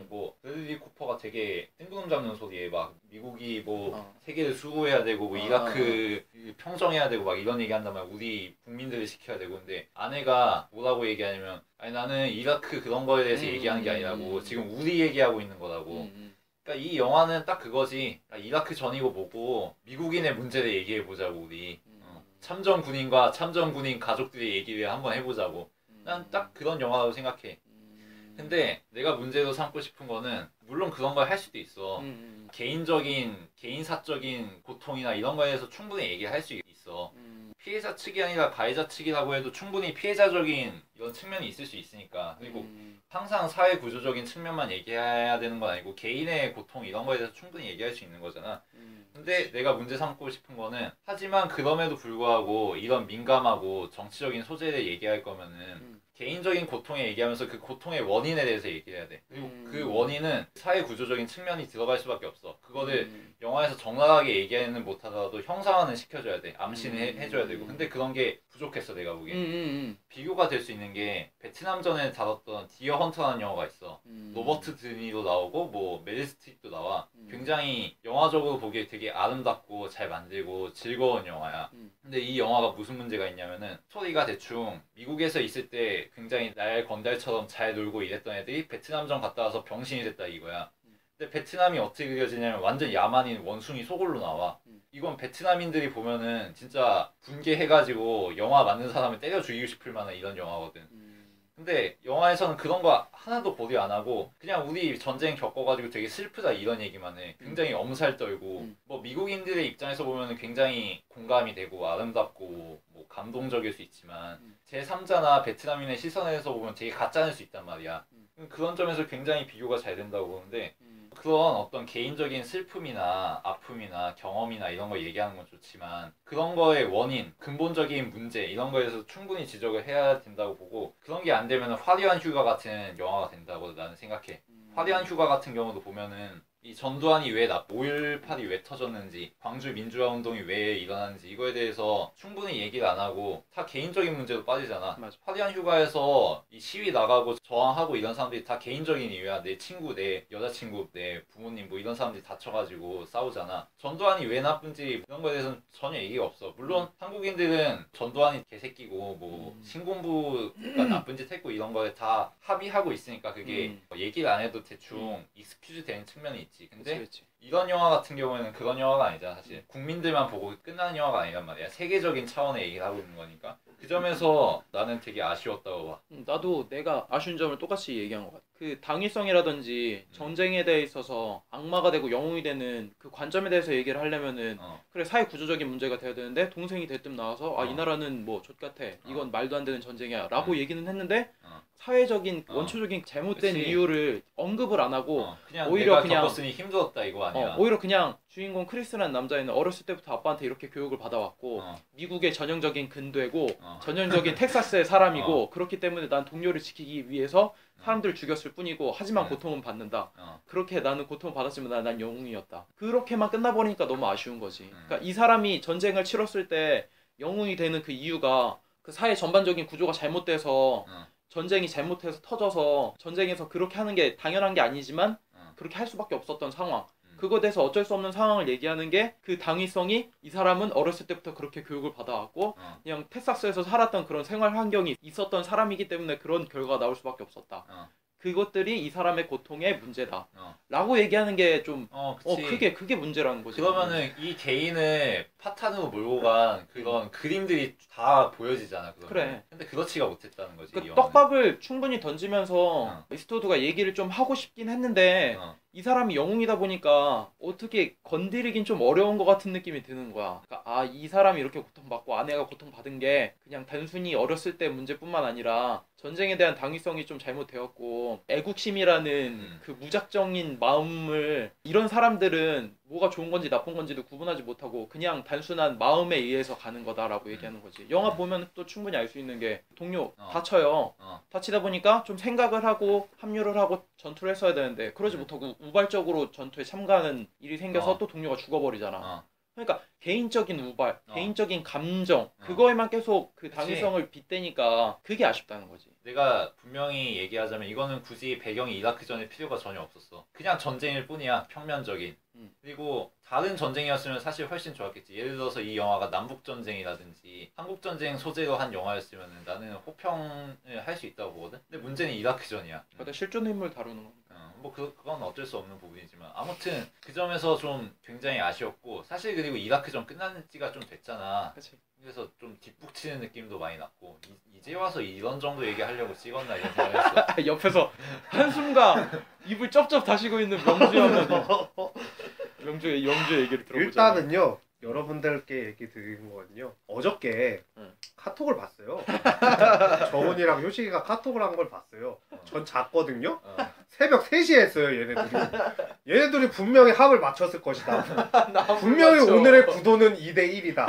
뭐 브래들리 쿠퍼가 되게 뜬구름 잡는 소리에 막 미국이 뭐 세계를 수호해야 되고 뭐 이라크 평정해야 되고 막 이런 얘기 한단 말이야. 우리 국민들을 지켜야 되고. 근데 아내가 뭐라고 얘기하냐면 아니 나는 이라크 그런 거에 대해서 얘기하는 게 아니라고 지금 우리 얘기하고 있는 거라고. 그러니까 이 영화는 딱 그거지. 이라크 전이고 뭐고 미국인의 문제를 얘기해 보자고 우리. 참전 군인과 참전 군인 가족들의 얘기를 한번 해보자고. 난 딱 그런 영화라고 생각해. 근데 내가 문제로 삼고 싶은 거는 물론 그런 걸 할 수도 있어. 개인사적인 고통이나 이런 거에 대해서 충분히 얘기할 수 있어. 피해자 측이 아니라 가해자 측이라고 해도 충분히 피해자적인 이런 측면이 있을 수 있으니까. 그리고 항상 사회 구조적인 측면만 얘기해야 되는 건 아니고 개인의 고통 이런 거에 대해서 충분히 얘기할 수 있는 거잖아. 근데 내가 문제 삼고 싶은 거는 하지만 그럼에도 불구하고 이런 민감하고 정치적인 소재를 얘기할 거면은 개인적인 고통에 얘기하면서 그 고통의 원인에 대해서 얘기해야 돼. 그리고 그 원인은 사회 구조적인 측면이 들어갈 수밖에 없어. 그거를 영화에서 적나라하게 얘기는 못하더라도 형상화는 시켜줘야 돼. 암시는 해줘야 되고. 근데 그런 게 부족했어 내가 보기엔. 비교가 될 수 있는 게 베트남전에 다뤘던 디어 헌터라는 영화가 있어. 로버트 드니로 나오고 뭐 메릴 스트립도 나와. 굉장히 영화적으로 보기에 되게 아름답고 잘 만들고 즐거운 영화야. 근데 이 영화가 무슨 문제가 있냐면은 스토리가 대충 미국에서 있을 때 굉장히 날 건달처럼 잘 놀고 이랬던 애들이 베트남전 갔다 와서 병신이 됐다 이거야. 근데 베트남이 어떻게 그려지냐면 완전 야만인 원숭이 소굴로 나와. 이건 베트남인들이 보면은 진짜 분개해가지고 영화 만든 사람을 때려 죽이고 싶을 만한 이런 영화거든. 근데 영화에서는 그런 거 하나도 고려 안 하고 그냥 우리 전쟁 겪어가지고 되게 슬프다 이런 얘기만 해. 굉장히 엄살 떨고 뭐 미국인들의 입장에서 보면은 굉장히 공감이 되고 아름답고 뭐 감동적일 수 있지만 제3자나 베트남인의 시선에서 보면 되게 가짜일 수 있단 말이야. 그런 점에서 굉장히 비교가 잘 된다고 보는데 그런 어떤 개인적인 슬픔이나 아픔이나 경험이나 이런 거 얘기하는 건 좋지만 그런 거의 원인, 근본적인 문제 이런 거에서 충분히 지적을 해야 된다고 보고 그런 게 안 되면 화려한 휴가 같은 영화가 된다고 나는 생각해. 화려한 휴가 같은 경우도 보면은 이 전두환이 왜 5.18이 왜 터졌는지 광주 민주화 운동이 왜 일어났는지 이거에 대해서 충분히 얘기를 안 하고 다 개인적인 문제로 빠지잖아. 맞아. 화려한 휴가에서 이 시위 나가고 저항하고 이런 사람들이 다 개인적인 이유야. 내 친구, 내 여자친구, 내 부모님 뭐 이런 사람들이 다쳐가지고 싸우잖아. 전두환이 왜 나쁜지 이런 거에 대해서는 전혀 얘기가 없어. 물론 한국인들은 전두환이 개새끼고 뭐 신공부가 나쁜 짓 했고 이런 거에 다 합의하고 있으니까 그게 얘기를 안 해도 대충 익스큐즈 되는 측면이 있지. 근데 그치. 이런 영화 같은 경우에는 그런 영화가 아니잖아. 사실 국민들만 보고 끝나는 영화가 아니란 말이야. 세계적인 차원의 얘기를 하고 있는 거니까. 그 점에서 나는 되게 아쉬웠다고 봐. 나도 내가 아쉬운 점을 똑같이 얘기한 것 같아. 그 당위성이라든지 전쟁에 대해 있어서 악마가 되고 영웅이 되는 그 관점에 대해서 얘기를 하려면은 그래 사회 구조적인 문제가 돼야 되는데 동생이 대뜸 나와서 이 나라는 뭐 족같아 이건 말도 안 되는 전쟁이야 라고 얘기는 했는데 사회적인 원초적인 잘못된 그치. 이유를 언급을 안 하고 그냥 오히려 내가 그냥 겪었으니 힘들었다 이거 아니야. 오히려 그냥 주인공 크리스라는 남자애는 어렸을 때부터 아빠한테 이렇게 교육을 받아왔고 미국의 전형적인 근대고 전형적인 텍사스의 사람이고 그렇기 때문에 난 동료를 지키기 위해서 사람들을 죽였을 뿐이고 하지만 고통은 받는다. 그렇게 나는 고통을 받았지만 난 영웅이었다. 그렇게만 끝나버리니까 너무 아쉬운 거지. 그러니까 이 사람이 전쟁을 치렀을 때 영웅이 되는 그 이유가 그 사회 전반적인 구조가 잘못돼서 전쟁이 잘못해서 터져서 전쟁에서 그렇게 하는 게 당연한 게 아니지만 그렇게 할 수밖에 없었던 상황. 그거에 대해서 어쩔 수 없는 상황을 얘기하는 게 그 당위성이 이 사람은 어렸을 때부터 그렇게 교육을 받아왔고 그냥 텍사스에서 살았던 그런 생활 환경이 있었던 사람이기 때문에 그런 결과가 나올 수밖에 없었다. 그것들이 이 사람의 고통의 문제다. 라고 얘기하는 게 좀 그게 문제라는 거지. 그러면은 이 개인을 파탄으로 몰고 간 그런 그림들이 다 보여지잖아. 그래. 근데 그렇지가 못했다는 거지. 그 떡밥을 충분히 던지면서 이스트우드가 얘기를 좀 하고 싶긴 했는데 이 사람이 영웅이다 보니까 어떻게 건드리긴 좀 어려운 것 같은 느낌이 드는 거야. 그러니까 이 사람이 이렇게 고통받고 아내가 고통받은 게 그냥 단순히 어렸을 때 문제뿐만 아니라 전쟁에 대한 당위성이 좀 잘못되었고 애국심이라는 그 무작정인 마음을 이런 사람들은 뭐가 좋은 건지 나쁜 건지도 구분하지 못하고 그냥 단순한 마음에 의해서 가는 거다라고 얘기하는 거지. 영화 보면 또 충분히 알 수 있는 게 동료 다쳐요. 다치다 보니까 좀 생각을 하고 합류를 하고 전투를 했어야 되는데 그러지 못하고 우발적으로 전투에 참가하는 일이 생겨서 또 동료가 죽어버리잖아. 그러니까 개인적인 우발, 개인적인 감정 그거에만 계속 그 당위성을 빗대니까 그게 아쉽다는 거지. 내가 분명히 얘기하자면 이거는 굳이 배경이 이라크전일 필요가 전혀 없었어. 그냥 전쟁일 뿐이야. 평면적인. 그리고 다른 전쟁이었으면 사실 훨씬 좋았겠지. 예를 들어서 이 영화가 남북전쟁이라든지 한국전쟁 소재로 한 영화였으면 나는 호평을 할 수 있다고 보거든. 근데 문제는 이라크전이야. 그러니까 실존 인물 다루는 거니까. 뭐 그건 어쩔 수 없는 부분이지만 아무튼 그 점에서 좀 굉장히 아쉬웠고 사실 그리고 이라크전 끝난 지가 좀 됐잖아. 그치. 그래서 좀 뒷북치는 느낌도 많이 났고 이제 와서 이런 정도 얘기하려고 찍었나 이런 생각했어. 옆에서 한숨과 입을 쩝쩝 다시고 있는 명주의 얘기를 들어보자. 일단은요 여러분들께 얘기 드리는 거는요 어저께 카톡을 봤어요. 정훈이랑 효식이가 카톡을 한 걸 봤어요. 전 잤거든요. 새벽 3시에 했어요 얘네들이 분명히 합을 맞췄을 것이다. 분명히 오늘의 구도는 2대1이다.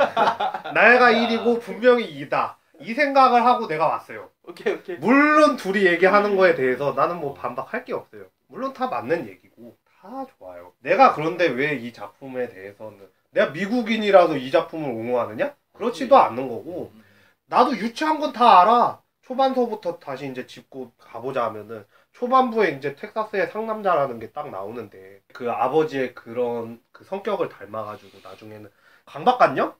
나가 1이고 분명히 2다. 이 생각을 하고 내가 왔어요. 오케이. 물론 둘이 얘기하는 거에 대해서 나는 뭐 반박할 게 없어요. 물론 다 맞는 얘기고 다 좋아요. 내가 그런데 왜 이 작품에 대해서는 내가 미국인이라서 이 작품을 옹호하느냐? 그렇지도 않는 거고 나도 유치한 건 다 알아. 초반서부터 다시 이제 짚고 가보자 하면은 초반부에 이제 텍사스의 상남자라는 게 딱 나오는데 그 아버지의 그런 그 성격을 닮아가지고 나중에는 강박관념?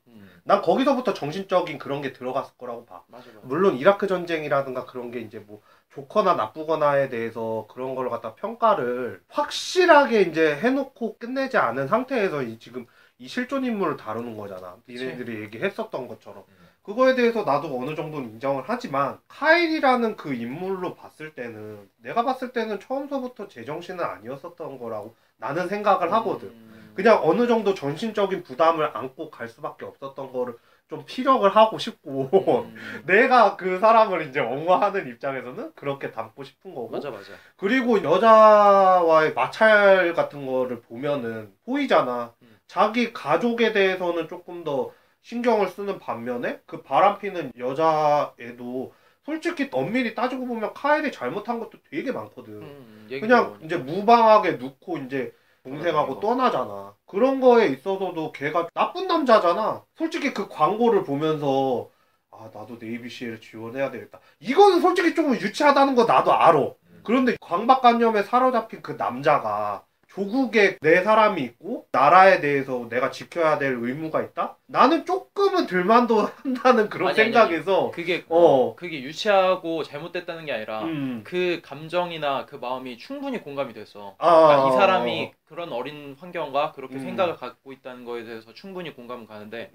난 거기서부터 정신적인 그런 게 들어갔을 거라고 봐. 맞아. 물론 이라크 전쟁이라든가 그런 게 이제 뭐 좋거나 나쁘거나에 대해서 그런 걸 갖다 평가를 확실하게 이제 해놓고 끝내지 않은 상태에서 지금 이 실존 인물을 다루는 거잖아. 니네들이 얘기했었던 것처럼. 그거에 대해서 나도 어느 정도는 인정을 하지만 카일이라는 그 인물로 봤을 때는 내가 봤을 때는 처음서부터 제정신은 아니었었던 거라고 나는 생각을 하거든. 그냥 어느 정도 전신적인 부담을 안고 갈 수밖에 없었던 거를 좀 피력을 하고 싶고 내가 그 사람을 이제 옹호하는 입장에서는 그렇게 담고 싶은 거고. 맞아. 그리고 여자와의 마찰 같은 거를 보면은 보이잖아. 자기 가족에 대해서는 조금 더 신경을 쓰는 반면에 그 바람피는 여자애도 솔직히 엄밀히 따지고 보면 카일이 잘못한 것도 되게 많거든. 그냥 이제 무방하게 놓고 이제 동생하고 떠나잖아. 그런 거에 있어서도 걔가 나쁜 남자잖아. 솔직히 그 광고를 보면서 나도 네이비시에를 지원해야 되겠다. 이거는 솔직히 조금 유치하다는 거 나도 알아. 그런데 강박관념에 사로잡힌 그 남자가 조국에 내 사람이 있고 나라에 대해서 내가 지켜야 될 의무가 있다? 나는 조금은 들만도 한다는 그런 아니, 생각에서 그게 유치하고 잘못됐다는 게 아니라 그 감정이나 그 마음이 충분히 공감이 됐어. 그러니까 이 사람이 그런 어린 환경과 그렇게 생각을 갖고 있다는 거에 대해서 충분히 공감은 가는데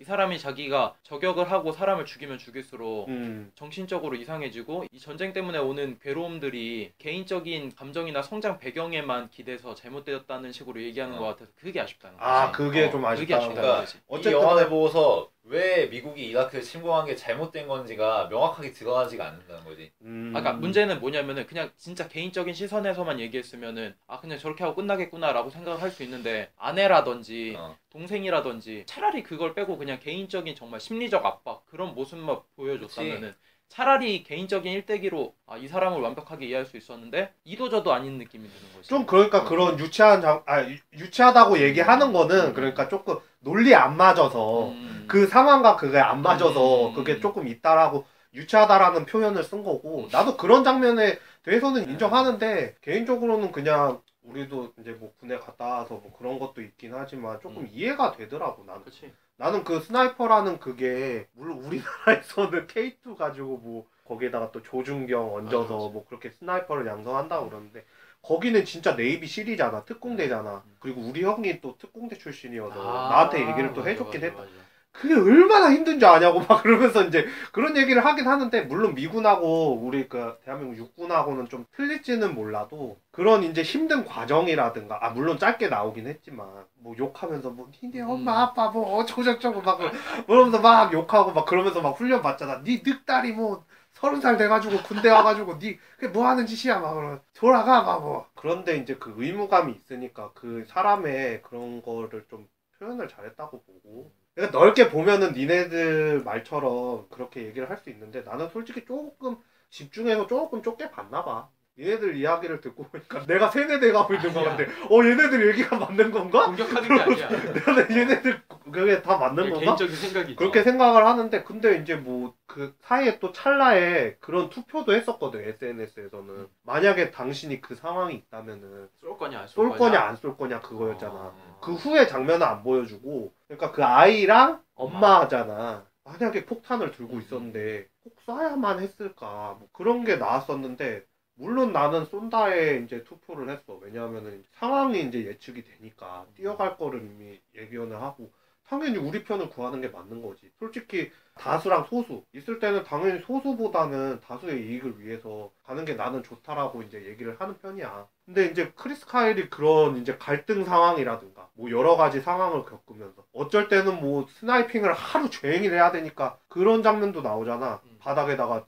이 사람이 자기가 저격을 하고 사람을 죽이면 죽일수록 정신적으로 이상해지고 이 전쟁 때문에 오는 괴로움들이 개인적인 감정이나 성장 배경에만 기대서 잘못되었다는 식으로 얘기하는 것 같아서 그게 아쉽다는 거지. 아, 그게 좀 그게 아쉽다. 아쉽다는 그러니까 거지. 이 영화를 보고서 왜 미국이 이라크를 침공한 게 잘못된 건지가 명확하게 드러나지가 않는다는 거지. 그러니까 문제는 뭐냐면은 그냥 진짜 개인적인 시선에서만 얘기했으면은 아 그냥 저렇게 하고 끝나겠구나라고 생각을 할 수 있는데 아내라든지 동생이라든지 차라리 그걸 빼고 그냥 개인적인 정말 심리적 압박 그런 모습만 보여줬다면은 차라리 개인적인 일대기로 아, 이 사람을 완벽하게 이해할 수 있었는데 이도저도 아닌 느낌이 드는 거지. 좀 그러니까 그런 유치하다고 얘기하는 거는 그러니까 조금 논리 안 맞아서 그 상황과 그게 안 맞아서 그게 조금 있다라고 유치하다라는 표현을 쓴 거고 나도 그런 장면에 대해서는 인정하는데 개인적으로는 그냥 우리도 이제 뭐 군에 갔다 와서 뭐 그런 것도 있긴 하지만 조금 이해가 되더라고 나는. 그치. 나는 그 스나이퍼라는 그게 물론 우리나라에서는 K2 가지고 뭐 거기에다가 또 조준경 얹어서 뭐 그렇게 스나이퍼를 양성한다고 그러는데 거기는 진짜 네이비 실이잖아. 특공대잖아. 그리고 우리 형이 또 특공대 출신이어서 나한테 얘기를 또 해줬긴 했다. 그게 얼마나 힘든지 아냐고 막 그러면서 이제 그런 얘기를 하긴 하는데 물론 미군하고 우리 그 대한민국 육군하고는 좀 틀릴지는 몰라도 그런 이제 힘든 과정이라든가 아 물론 짧게 나오긴 했지만 뭐 욕하면서 뭐 니네 엄마 아빠 뭐 어쩌고저쩌고 막 그러면서 막 욕하고 막 그러면서 막 훈련 받잖아. 니 늑다리 뭐 30살 돼가지고 군대 와가지고 니 그게 뭐 하는 짓이야 막 그러면 돌아가 막 뭐 그런데 이제 그 의무감이 있으니까 그 사람의 그런 거를 좀 표현을 잘했다고 보고 그러니까 넓게 보면은 니네들 말처럼 그렇게 얘기를 할 수 있는데 나는 솔직히 조금 집중해서 조금 좁게 봤나 봐. 얘네들 이야기를 듣고 보니까 내가 세뇌돼가고 있는 거 같아. 얘네들 얘기가 맞는 건가? 공격하는 게 아니야. 내가 얘네들 그게 다 맞는 건가? 개인적인 생각이 그렇게 생각을 하는데 근데 이제 뭐 그 사이에 또 찰나에 그런 투표도 했었거든 SNS에서는 만약에 당신이 그 상황이 있다면은 쏠 거냐 안 쏠 거냐 그거였잖아. 그 후에 장면은 안 보여주고 그러니까 그 아이랑 엄마잖아. 만약에 폭탄을 들고 있었는데 꼭 쏴야만 했을까 뭐 그런 게 나왔었는데 물론 나는 쏜다에 이제 투표를 했어. 왜냐하면은 상황이 이제 예측이 되니까 뛰어갈 거를 이미 예견을 하고 당연히 우리 편을 구하는 게 맞는 거지. 솔직히 다수랑 소수 있을 때는 당연히 소수보다는 다수의 이익을 위해서 가는 게 나는 좋다라고 이제 얘기를 하는 편이야. 근데 이제 크리스 카일이 그런 이제 갈등 상황이라든가 뭐 여러 가지 상황을 겪으면서 어쩔 때는 뭐 스나이핑을 하루 종일 해야 되니까 그런 장면도 나오잖아. 바닥에다가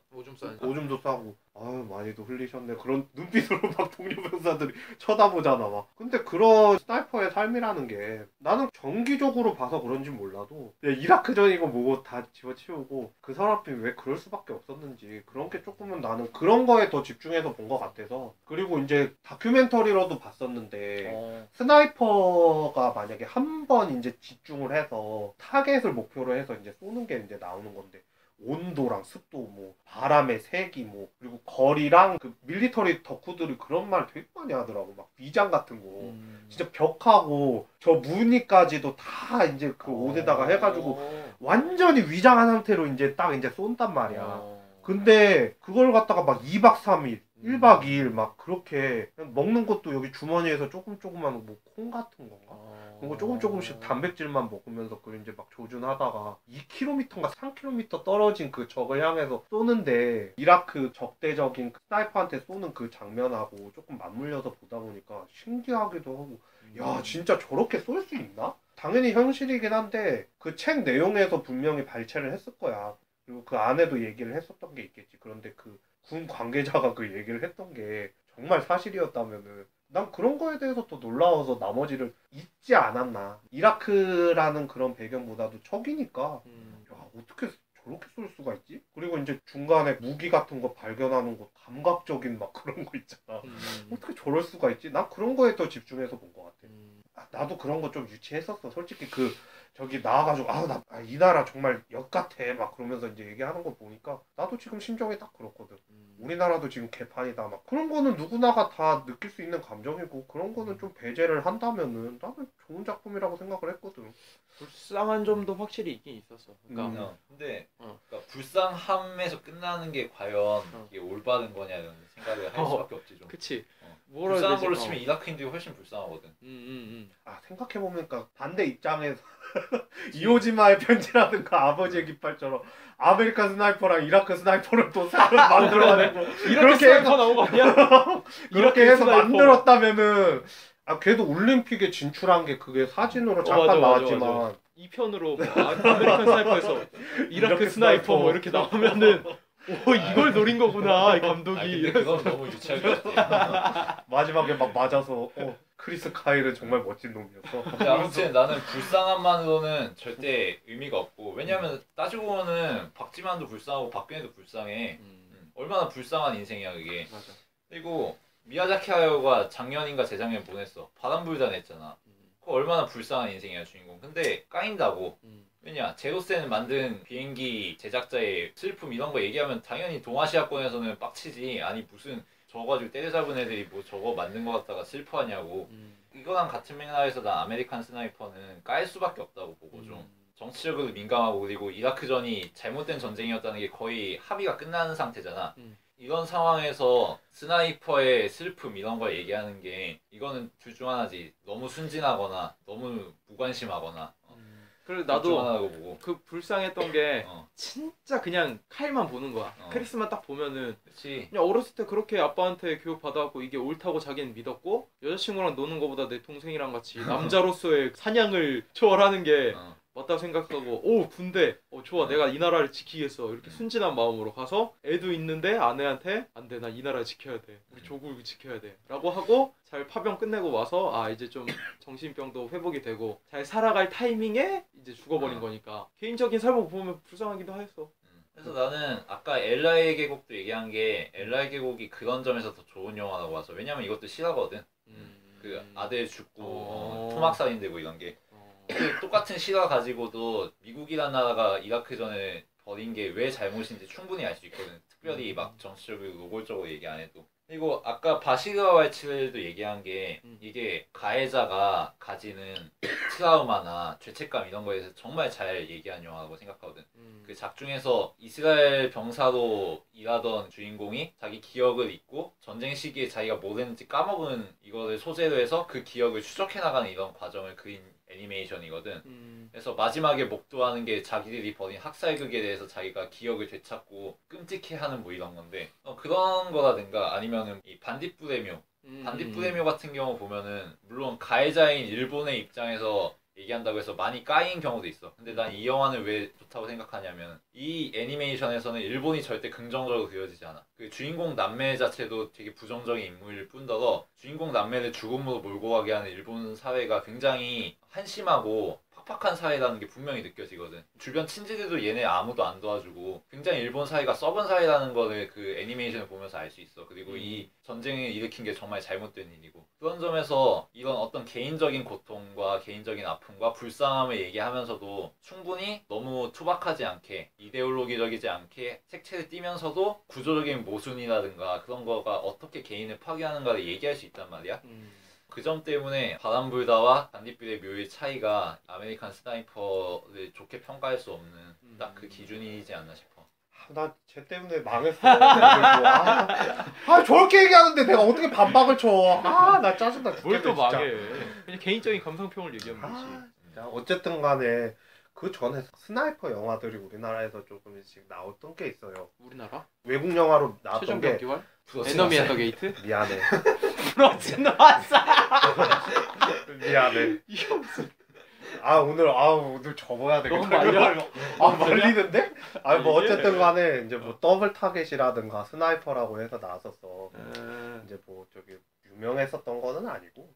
오줌도 싸고 아유 많이도 흘리셨네 그런 눈빛으로 막 동료 병사들이 쳐다보잖아 막. 근데 그런 스나이퍼의 삶이라는 게 나는 정기적으로 봐서 그런지 몰라도 이라크전이고 뭐고 다 집어치우고 그 사람이 왜 그럴 수밖에 없었는지 그런 게 조금은 나는 그런 거에 더 집중해서 본 것 같아서. 그리고 이제 다큐멘터리로도 봤었는데 스나이퍼가 만약에 한 번 이제 집중을 해서 타겟을 목표로 해서 이제 쏘는 게 이제 나오는 건데 온도랑 습도 뭐 바람의 세기 뭐 그리고 거리랑 그 밀리터리 덕후들이 그런 말 되게 많이 하더라고. 막 위장 같은 거 진짜 벽하고 저 무늬까지도 다 이제 그 옷에다가 해가지고 완전히 위장한 상태로 이제 딱 이제 쏜단 말이야. 근데 그걸 갖다가 막 2박 3일 1박 2일 막 그렇게 먹는 것도 여기 주머니에서 조금만 뭐 콩 같은 건가? 그거 조금씩 단백질만 먹으면서 그 이제 막 조준하다가 2km인가 3km 떨어진 그 적을 향해서 쏘는데 이라크 적대적인 스나이퍼한테 쏘는 그 장면하고 조금 맞물려서 보다 보니까 신기하기도 하고 야 진짜 저렇게 쏠 수 있나? 당연히 현실이긴 한데 그 책 내용에서 분명히 발췌를 했을 거야. 그리고 그 안에도 얘기를 했었던 게 있겠지. 그런데 그 군 관계자가 그 얘기를 했던 게 정말 사실이었다면은 난 그런 거에 대해서 더 놀라워서 나머지를 잊지 않았나. 이라크라는 그런 배경보다도 척이니까 야 어떻게 저렇게 쏠 수가 있지? 그리고 이제 중간에 무기 같은 거 발견하는 거 감각적인 막 그런 거 있잖아. 어떻게 저럴 수가 있지? 난 그런 거에 더 집중해서 본 것 같아. 나도 그런 거 좀 유치했었어. 솔직히 그 저기 나와가지고 이 나라 정말 역 같아 막 그러면서 이제 얘기하는 거 보니까 나도 지금 심정이 딱 그렇거든. 우리나라도 지금 개판이다 막 그런 거는 누구나가 다 느낄 수 있는 감정이고 그런 거는 좀 배제를 한다면은 나는 좋은 작품이라고 생각을 했거든. 불쌍한 점도 확실히 있긴 있었어. 그러니까 근데 그러니까 불쌍함에서 끝나는 게 과연 이게 올바른 거냐 이런 생각을 할 수밖에 없지 좀. 그치. 불쌍한 걸로 치면 이라크인들이 훨씬 불쌍하거든. 아 생각해보면 반대 입장에서 이오지마의 편지라든가 아버지의 깃발처럼 아메리칸 스나이퍼랑 이라크 스나이퍼를 또 만들어가지고 이라크 스나이퍼 나온 거 아니야? 이렇게 해서 만들었다면은 걔도 올림픽에 진출한 게 그게 사진으로 잠깐 나왔지만 2편으로 아메리칸 스나이퍼에서 이라크 스나이퍼 뭐 이렇게 나오면은 오 이걸 노린 거구나 이 감독이. 근데 그건 너무 유치할 것 같아. 마지막에 막 맞아서 크리스 카일은 정말 멋진 놈이었어. 아무튼 나는 불쌍함만으로는 절대 의미가 없고 왜냐면 따지고 보면은 박지만도 불쌍하고 박근혜도 불쌍해. 얼마나 불쌍한 인생이야 그게. 맞아. 그리고 미야자키 하야오가 작년인가 재작년에 보냈어. 바람불다 냈잖아. 그거 얼마나 불쌍한 인생이야 주인공. 근데 까인다고. 왜냐 제로센 만든 비행기 제작자의 슬픔 이런 거 얘기하면 당연히 동아시아권에서는 빡치지. 아니 무슨 저거 가지고 때려잡은 애들이 뭐 저거 만든 거 갖다가 슬퍼하냐고. 이거랑 같은 맥락에서 난 아메리칸 스나이퍼는 깔 수밖에 없다고 보고 좀 정치적으로 민감하고 그리고 이라크전이 잘못된 전쟁이었다는 게 거의 합의가 끝나는 상태잖아. 이런 상황에서 스나이퍼의 슬픔 이런 걸 얘기하는 게 이거는 둘 중 하나지. 너무 순진하거나 너무 무관심하거나. 그리고 나도 그 불쌍했던 게 진짜 그냥 칼만 보는 거야. 크리스만 딱 보면은 그치. 그냥 어렸을 때 그렇게 아빠한테 교육 받아갖고 이게 옳다고 자기는 믿었고 여자친구랑 노는 거보다 내 동생이랑 같이 남자로서의 사냥을 초월하는 게 맞다고 생각하고 오 군대 좋아 내가 이 나라를 지키겠어 이렇게 순진한 마음으로 가서 애도 있는데 아내한테 안돼 나 이 나라 지켜야 돼 우리 조국을 지켜야 돼 라고 하고 잘 파병 끝내고 와서 아 이제 좀 정신병도 회복이 되고 잘 살아갈 타이밍에 이제 죽어버린 거니까 개인적인 삶을 보면 불쌍하기도 했어. 그래서 나는 아까 엘라의 계곡도 얘기한 게 엘라의 계곡이 그런 점에서 더 좋은 영화라고 봐서 왜냐면 이것도 실화거든. 그 아들 죽고 토막살인 되고 이런 게 그 똑같은 실화 가지고도 미국이란 나라가 이라크전에 벌인 게 왜 잘못인지 충분히 알 수 있거든. 특별히 막 정치적으로 노골적으로 얘기 안 해도. 그리고 아까 바시르와 왈츠도 얘기한 게 이게 가해자가 가지는 트라우마나 죄책감 이런 거에 대해서 정말 잘 얘기한 영화라고 생각하거든. 그 작중에서 이스라엘 병사로 일하던 주인공이 자기 기억을 잊고 전쟁 시기에 자기가 뭐 했는지 까먹은 이거를 소재로 해서 그 기억을 추적해 나가는 이런 과정을 그린 애니메이션이거든. 그래서 마지막에 목도하는 게 자기들이 벌인 학살극에 대해서 자기가 기억을 되찾고 끔찍해하는 뭐 이런 건데 그런 거라든가 아니면은 이 반딧불의묘 반딧불의묘 같은 경우 보면은 물론 가해자인 일본의 입장에서 얘기한다고 해서 많이 까인 경우도 있어. 근데 난 이 영화는 왜 좋다고 생각하냐면 이 애니메이션에서는 일본이 절대 긍정적으로 그려지지 않아. 그 주인공 남매 자체도 되게 부정적인 인물일 뿐더러 주인공 남매를 죽음으로 몰고 가게 하는 일본 사회가 굉장히 한심하고 팍팍한 사회라는 게 분명히 느껴지거든. 주변 친지들도 얘네 아무도 안 도와주고 굉장히 일본 사회가 썩은 사회라는 거를 그 애니메이션을 보면서 알 수 있어. 그리고 이 전쟁을 일으킨 게 정말 잘못된 일이고 그런 점에서 이런 어떤 개인적인 고통과 개인적인 아픔과 불쌍함을 얘기하면서도 충분히 너무 투박하지 않게 이데올로기적이지 않게 색채를 띠면서도 구조적인 모순이라든가 그런 거가 어떻게 개인을 파괴하는가를 얘기할 수 있단 말이야. 그 점 때문에 바람불다와 반딧불의 묘의 차이가 아메리칸 스나이퍼를 좋게 평가할 수 없는 딱 그 기준이지 않나 싶어. 나 쟤 때문에 망했어. 저렇게 얘기하는데 내가 어떻게 반박을 쳐. 나 짜증나. 뭘 또 망해. 그냥 개인적인 감상평을 얘기하면 되지. 어쨌든 간에 그 전에 스나이퍼 영화들이 우리나라에서 조금씩 나왔던 게 있어요. 우리나라? 외국 영화로 나왔던 게 최종병기활? 에너미 앤더 게이트? 미안해. 브로치 나왔어. 미안해. 이게 무슨 오늘 접어야 되겠다. 너무 말려? 말리는데? 뭐 어쨌든 간에 이제 뭐 더블 타겟이라든가 스나이퍼라고 해서 나왔었어. 이제 뭐 저기 유명했었던 거는 아니고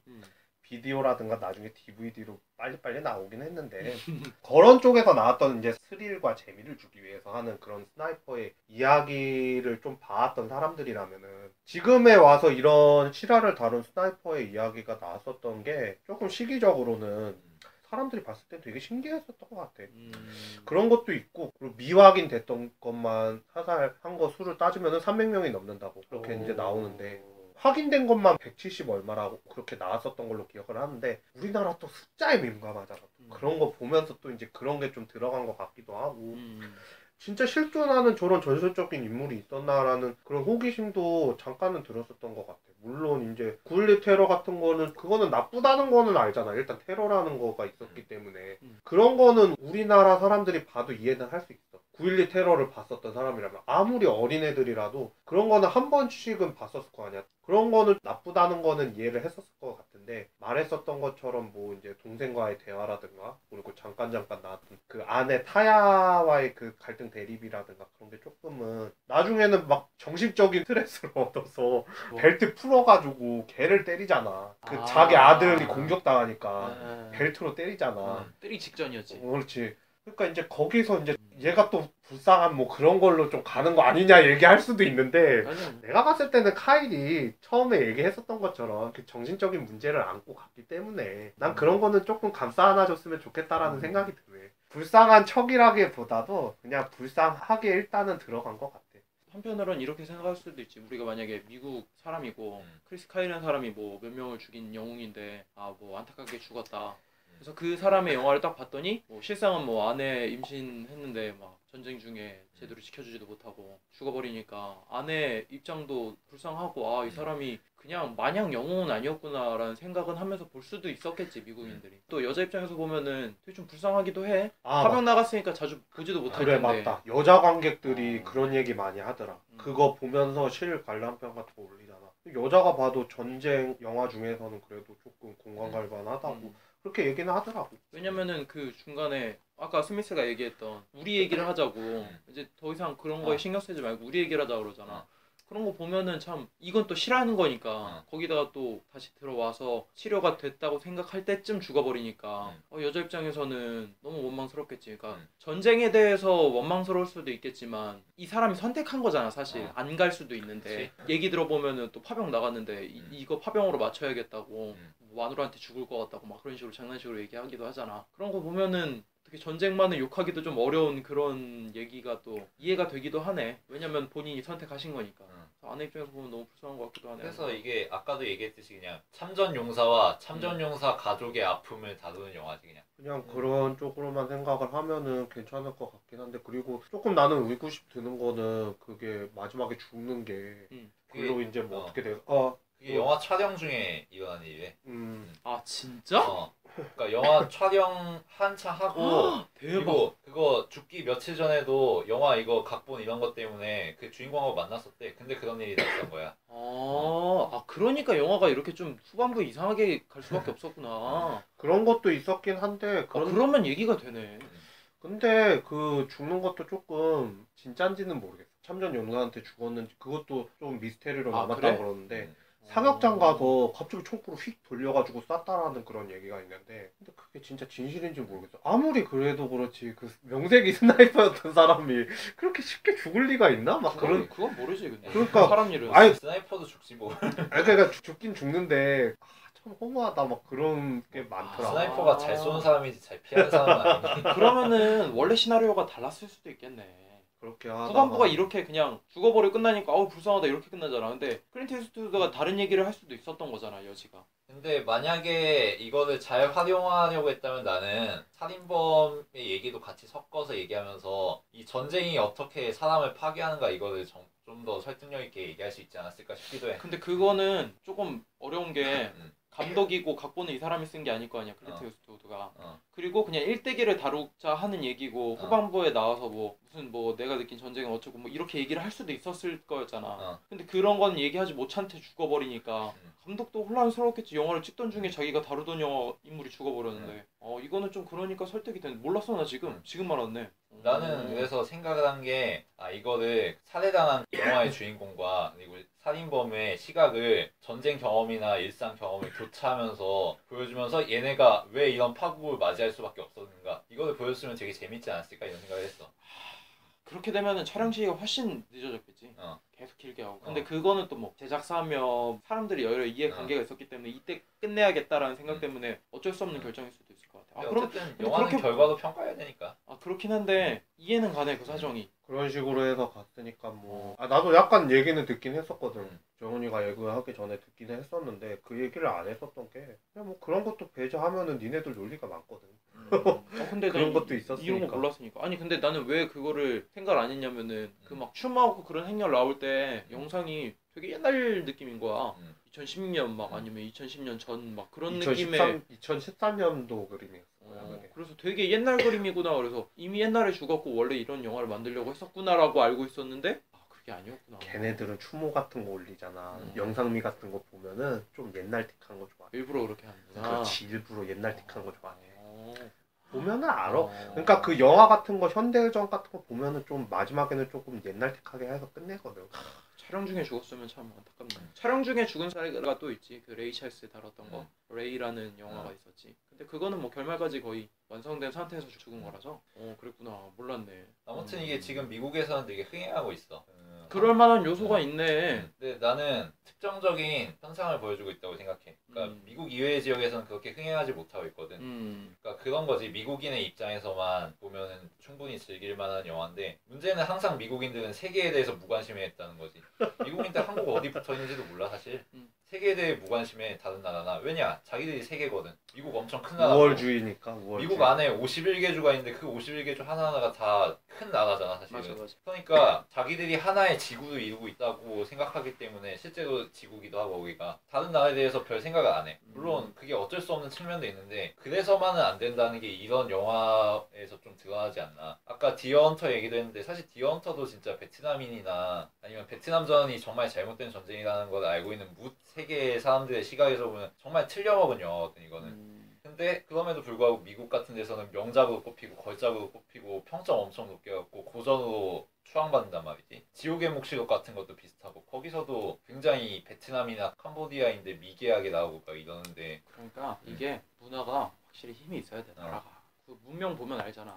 비디오라든가 나중에 DVD로 빨리빨리 나오긴 했는데 그런 쪽에서 나왔던 이제 스릴과 재미를 주기 위해서 하는 그런 스나이퍼의 이야기를 좀 봐왔던 사람들이라면은 지금에 와서 이런 실화를 다룬 스나이퍼의 이야기가 나왔었던 게 조금 시기적으로는 사람들이 봤을 때 되게 신기했었던 것 같아. 그런 것도 있고, 그리고 미확인 됐던 것만 사살한 거 수를 따지면 300명이 넘는다고 그렇게 이제 나오는데, 확인된 것만 170 얼마라고 그렇게 나왔었던 걸로 기억을 하는데, 우리나라 또 숫자에 민감하잖아. 그런 거 보면서 또 이제 그런 게 좀 들어간 것 같기도 하고, 진짜 실존하는 저런 전설적인 인물이 있었나라는 그런 호기심도 잠깐은 들었었던 것 같아. 물론 이제 9.11 테러 같은 거는 그거는 나쁘다는 거는 알잖아. 일단 테러라는 거가 있었기 때문에 그런 거는 우리나라 사람들이 봐도 이해는 할 수 있어. 9.12 테러를 봤었던 사람이라면 아무리 어린애들이라도 그런 거는 한 번씩은 봤었을 거 아니야. 그런 거는 나쁘다는 거는 이해를 했었을 것 같은데, 말했었던 것처럼 뭐 이제 동생과의 대화라든가, 그리고 잠깐 나왔던 그 아내 타야와의 그 갈등 대립이라든가, 그런 게 조금은 나중에는 막 정신적인 스트레스를 얻어서 벨트 풀어가지고 걔를 때리잖아. 그 자기 아들이 공격당하니까 벨트로 때리잖아. 때리 직전이었지. 그렇지. 그러니까 이제 거기서 이제 얘가 또 불쌍한 뭐 그런 걸로 좀 가는 거 아니냐 얘기할 수도 있는데, 내가 봤을 때는 카일이 처음에 얘기했었던 것처럼 그 정신적인 문제를 안고 갔기 때문에 난 그런 거는 조금 감싸 안아줬으면 좋겠다라는 생각이 드네. 불쌍한 척이라기보다도 그냥 불쌍하게 일단은 들어간 것 같아. 한편으로는 이렇게 생각할 수도 있지. 우리가 만약에 미국 사람이고 크리스 카일이라는 사람이 뭐 몇 명을 죽인 영웅인데 뭐 안타깝게 죽었다. 그래서 그 사람의 영화를 딱 봤더니 뭐 실상은 뭐 아내 임신했는데 막 전쟁 중에 제대로 지켜주지도 못하고 죽어버리니까 아내 입장도 불쌍하고 이 사람이 그냥 마냥 영웅은 아니었구나라는 생각은 하면서 볼 수도 있었겠지, 미국인들이. 또 여자 입장에서 보면은 되게 좀 불쌍하기도 해. 파병 나갔으니까 자주 보지도 못할 그래, 텐데. 맞다. 여자 관객들이 그런 얘기 많이 하더라. 그거 보면서 실 관람편 같은 거 올리잖아. 여자가 봐도 전쟁 영화 중에서는 그래도 조금 공감 갈만하다고 그렇게 얘기는 하더라고. 왜냐면은 그 중간에 아까 스미스가 얘기했던 우리 얘기를 하자고, 이제 더 이상 그런 거에 신경 쓰지 말고 우리 얘기를 하자 그러잖아. 그런 거 보면은 참 이건 또 싫어하는 거니까 거기다가 또 다시 들어와서 치료가 됐다고 생각할 때쯤 죽어버리니까 여자 입장에서는 너무 원망스럽겠지. 그러니까 전쟁에 대해서 원망스러울 수도 있겠지만 이 사람이 선택한 거잖아 사실. 안 갈 수도 있는데 얘기 들어보면은 또 파병 나갔는데 이거 파병으로 맞춰야겠다고, 마누라한테 죽을 것 같다고 막 그런 식으로 장난식으로 얘기하기도 하잖아. 그런 거 보면은 어떻게 전쟁만을 욕하기도 좀 어려운 그런 얘기가 또 이해가 되기도 하네. 왜냐면 본인이 선택하신 거니까. 아내 입장에서 보면 너무 불쌍한 것 같기도 하네. 그래서 이게 아까도 얘기했듯이 그냥 참전용사와 참전용사 가족의 아픔을 다루는 영화지 그냥. 그런 쪽으로만 생각을 하면은 괜찮을 것 같긴 한데, 그리고 조금 나는 의구심 드는 거는 그게 마지막에 죽는 게 그걸로 이제 뭐 어떻게 돼? 이게 영화 촬영 중에 일어난 일이래. 아 진짜? 그러니까 영화 촬영 한참 하고 대박. 그거 죽기 며칠 전에도 영화 이거 각본 이런 것 때문에 그 주인공하고 만났었대. 근데 그런 일이 났던 거야. 그러니까 영화가 이렇게 좀 후반부에 이상하게 갈 수밖에 없었구나. 그런 것도 있었긴 한데 그러면 얘기가 되네. 근데 그 죽는 것도 조금 진짠지는 모르겠어. 참전 용사한테 죽었는지 그것도 좀 미스테리로 남았다고 그래? 그러는데, 사격장 가서 갑자기 총구로 휙 돌려가지고 쐈다라는 그런 얘기가 있는데, 근데 그게 진짜 진실인지 모르겠어. 아무리 그래도 그렇지 그 명색이 스나이퍼였던 사람이 그렇게 쉽게 죽을 리가 있나? 막 그건 모르지 근데. 그러니까 사람 일은. 스나이퍼도 죽지 뭐. 그러니까 죽긴 죽는데 참 허무하다 막 그런 게 많더라. 스나이퍼가 잘 쏘는 사람이지 잘 피하는 사람은 아니니. 그러면은 원래 시나리오가 달랐을 수도 있겠네. 그렇게 하다가 후반부가 이렇게 그냥 죽어버리고 끝나니까 불쌍하다 이렇게 끝나잖아. 근데 클린트 이스트우드가 다른 얘기를 할 수도 있었던 거잖아, 여지가. 근데 만약에 이거를 잘 활용하려고 했다면 나는 살인범의 얘기도 같이 섞어서 얘기하면서 이 전쟁이 어떻게 사람을 파괴하는가 이거를 좀 더 설득력 있게 얘기할 수 있지 않았을까 싶기도 해. 근데 그거는 조금 어려운 게 감독이고 각본은 이 사람이 쓴 게 아닐 거 아니야, 클린트 이스트우드가. 그리고 그냥 일대기를 다루자 하는 얘기고 후반부에 나와서 뭐 무슨 뭐 내가 느낀 전쟁은 어쩌고 뭐 이렇게 얘기를 할 수도 있었을 거였잖아. 근데 그런 건 얘기하지 못한 채 죽어버리니까 감독도 혼란스러웠겠지. 영화를 찍던 중에 자기가 다루던 영화 인물이 죽어버렸는데 이거는 좀 그러니까 설득이 되는. 몰랐어 나 지금 알았네. 나는 그래서 생각을 한 게 이거를 살해당한 영화의 주인공과 그리고 살인범의 시각을 전쟁 경험이나 일상 경험을 교차하면서 보여주면서 얘네가 왜 이런 파국을 맞이할 수밖에 없었는가 이거를 보여줬으면 되게 재밌지 않았을까 이런 생각을 했어. 그렇게 되면은 촬영 시기가 훨씬 늦어졌겠지. 계속 길게 하고. 근데 그거는 또 뭐 제작사며 사람들이 여러 이해관계가 있었기 때문에 이때 끝내야겠다라는 생각 때문에 어쩔 수 없는 결정일 수도 있을 것 같아. 것 같아. 어쨌든 영화는 그렇게... 결과도 평가해야 되니까. 그렇긴 한데 이해는 가네 그 사정이. 그런 식으로 해서 갔으니까 뭐 나도 약간 얘기는 듣긴 했었거든. 정훈이가 얘기하기 전에 듣긴 했었는데 그 얘기를 안 했었던 게 그냥 뭐 그런 것도 배제하면은 니네들 논리가 많거든. 근데 그런 것도 있었으니까. 이런 거 몰랐으니까. 아니 근데 나는 왜 그거를 생각을 안 했냐면은 그 막 춤하고 그런 행렬 나올 때 영상이 되게 옛날 느낌인 거야. 2010년 막 아니면 2010년 전 막 그런 느낌의 2013년도 그림이었어. 그래서 되게 옛날 그림이구나. 그래서 이미 옛날에 죽었고 원래 이런 영화를 만들려고 했었구나라고 알고 있었는데 그게 아니었구나. 걔네들은 추모 같은 거 올리잖아. 영상미 같은 거 보면은 좀 옛날틱한 거 좋아해. 일부러 그렇게 하는구나. 그렇지, 일부러 옛날틱한 거 좋아해. 보면은 알아. 그러니까 그 영화 같은 거 현대전 같은 거 보면은 좀 마지막에는 조금 옛날틱하게 해서 끝내거든. 촬영 중에 죽었으면 참 안타깝네. 촬영 중에 죽은 사례가 또 있지. 그 레이 찰스 다뤘던 거. 레이라는 영화가 있었지. 근데 그거는 뭐 결말까지 거의 완성된 상태에서 죽은 거라서 그랬구나. 몰랐네. 아무튼 이게 지금 미국에서는 되게 흥행하고 있어. 그럴 만한 요소가 있네. 근데 나는 특정적인 현상을 보여주고 있다고 생각해. 그러니까 미국 이외의 지역에서는 그렇게 흥행하지 못하고 있거든. 그러니까 그런 거지. 미국인의 입장에서만 보면은 충분히 즐길 만한 영화인데 문제는 항상 미국인들은 세계에 대해서 무관심해했다는 거지. 미국인들 한국 어디 붙어 있는지도 몰라 사실. 세계에 대해 무관심해 다른 나라나. 왜냐? 자기들이 세계거든. 미국 엄청 큰 나라고. 우월주의니까. 미국 안에 51개 주가 있는데 그 51개 주 하나하나가 다 큰 나라잖아 사실은. 맞아. 그러니까 자기들이 하나의 지구를 이루고 있다고 생각하기 때문에 실제로 지구기도 하고 거기가 다른 나라에 대해서 별 생각을 안 해. 물론 그게 어쩔 수 없는 측면도 있는데 그래서만은 안 된다는 게 이런 영화에서 좀 드러나지 않나. 아까 디어 헌터 얘기도 했는데 사실 디어 헌터도 진짜 베트남인이나 아니면 베트남전이 정말 잘못된 전쟁이라는 걸 알고 있는 세계의 사람들의 시각에서 보면 정말 틀려먹은 영화거든 이거는. 근데 그럼에도 불구하고 미국 같은 데서는 명작으로 꼽히고 걸작으로 꼽히고 평점 엄청 높게 갖고 고전으로 추앙받는단 말이지. 지옥의 묵시록 같은 것도 비슷하고 거기서도 굉장히 베트남이나 캄보디아인데 미개하게 나오고 막 이러는데 그러니까 이게 문화가 확실히 힘이 있어야 돼 나라가. 그 문명 보면 알잖아.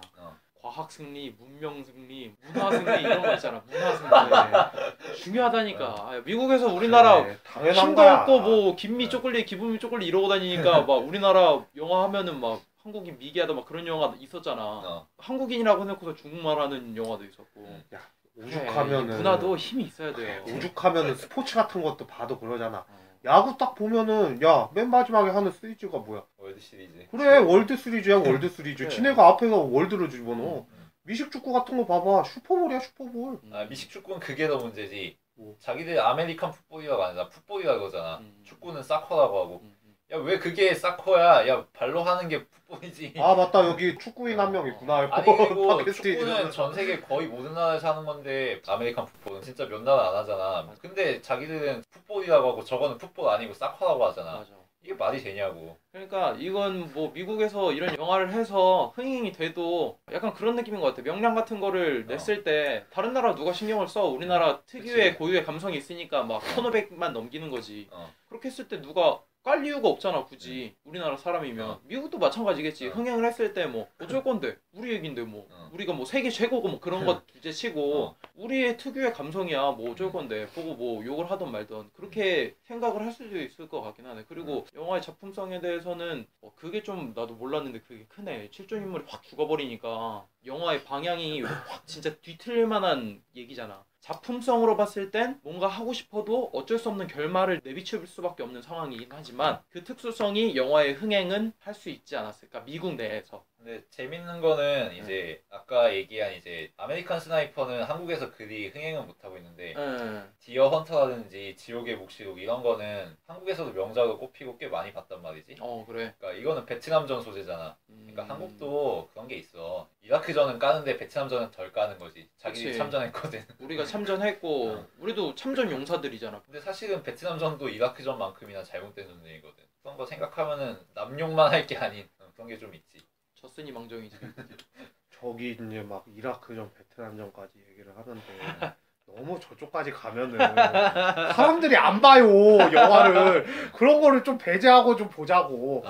과학 승리, 문명 승리, 문화 승리 이런 거 있잖아. 문화 승리 중요하다니까. 미국에서 우리나라 힘도 없고 뭐 김미 쪼글리, 기분미 쪼글리 이러고 다니니까 막 우리나라 영화 하면은 막 한국인 미개하다 막 그런 영화 있었잖아. 한국인이라고 해놓고서 중국말하는 영화도 있었고. 야, 오죽하면은 문화도 힘이 있어야 돼요. 오죽하면은 스포츠 같은 것도 봐도 그러잖아. 야구 딱 보면은 야 맨 마지막에 하는 시리즈가 뭐야? 월드 시리즈. 그래 월드 시리즈야 월드 시리즈. 그래. 지네가 앞에서 월드를 집어넣어. 미식 축구 같은 거 봐봐. 슈퍼볼이야 슈퍼볼. 미식 축구는 그게 더 문제지. 뭐. 자기들 아메리칸 풋볼이라고 안 하잖아. 풋볼이라 그러잖아. 축구는 사커라고 하고. 야 왜 그게 사커야? 야 발로 하는 게 풋볼이지. 아 맞다 여기 축구인 한 명 있구나. 아니 그리고 축구는 전 세계 거의 모든 나라에서 하는 건데 아메리칸 풋볼은 진짜 몇 나라 안 하잖아. 근데 자기들은 풋볼이라고 하고 저거는 풋볼 아니고 사커라고 하잖아. 맞아. 이게 말이 되냐고. 그러니까 이건 뭐 미국에서 이런 영화를 해서 흥행이 돼도 약간 그런 느낌인 것 같아. 명량 같은 거를 냈을 때 다른 나라 누가 신경을 써? 우리나라 특유의 고유의 감성이 있으니까 막 1,500만 넘기는 거지. 그렇게 했을 때 누가 깔 이유가 없잖아 굳이. 우리나라 사람이면. 미국도 마찬가지겠지. 흥행을 했을 때 뭐 어쩔 건데 우리 얘긴데 뭐 우리가 뭐 세계 최고고 뭐 그런 것 둘째치고 우리의 특유의 감성이야 뭐 어쩔 건데 보고 뭐 욕을 하던 말던 그렇게 생각을 할 수도 있을 것 같긴 하네. 그리고 영화의 작품성에 대해서는 그게 좀 나도 몰랐는데 그게 크네. 실존 인물이 확 죽어버리니까 영화의 방향이 확 진짜 뒤틀릴 만한 얘기잖아. 작품성으로 봤을 땐 뭔가 하고 싶어도 어쩔 수 없는 결말을 내비칠 수밖에 없는 상황이긴 하지만 그 특수성이 영화의 흥행은 할 수 있지 않았을까 미국 내에서. 근데 재밌는 거는 이제 아까 얘기한 이제 아메리칸 스나이퍼는 한국에서 그리 흥행은 못하고 있는데 디어 헌터라든지 지옥의 묵시록 이런 거는 한국에서도 명작으로 꼽히고 꽤 많이 봤단 말이지. 그래. 그러니까 이거는 베트남전 소재잖아. 그러니까 한국도 그런 게 있어. 이라크전은 까는데 베트남전은 덜 까는 거지. 자기들이 참전했거든. 우리가 참전했고 우리도 참전 용사들이잖아. 근데 사실은 베트남전도 이라크전만큼이나 잘못된 전쟁이거든. 그런 거 생각하면은 남용만 할 게 아닌 그런 게 좀 있지. 졌으니 망정이지. 저기 이제 막 이라크전 베트남전까지 얘기를 하는데 너무 저쪽까지 가면은 사람들이 안 봐요 영화를. 그런 거를 좀 배제하고 좀 보자고.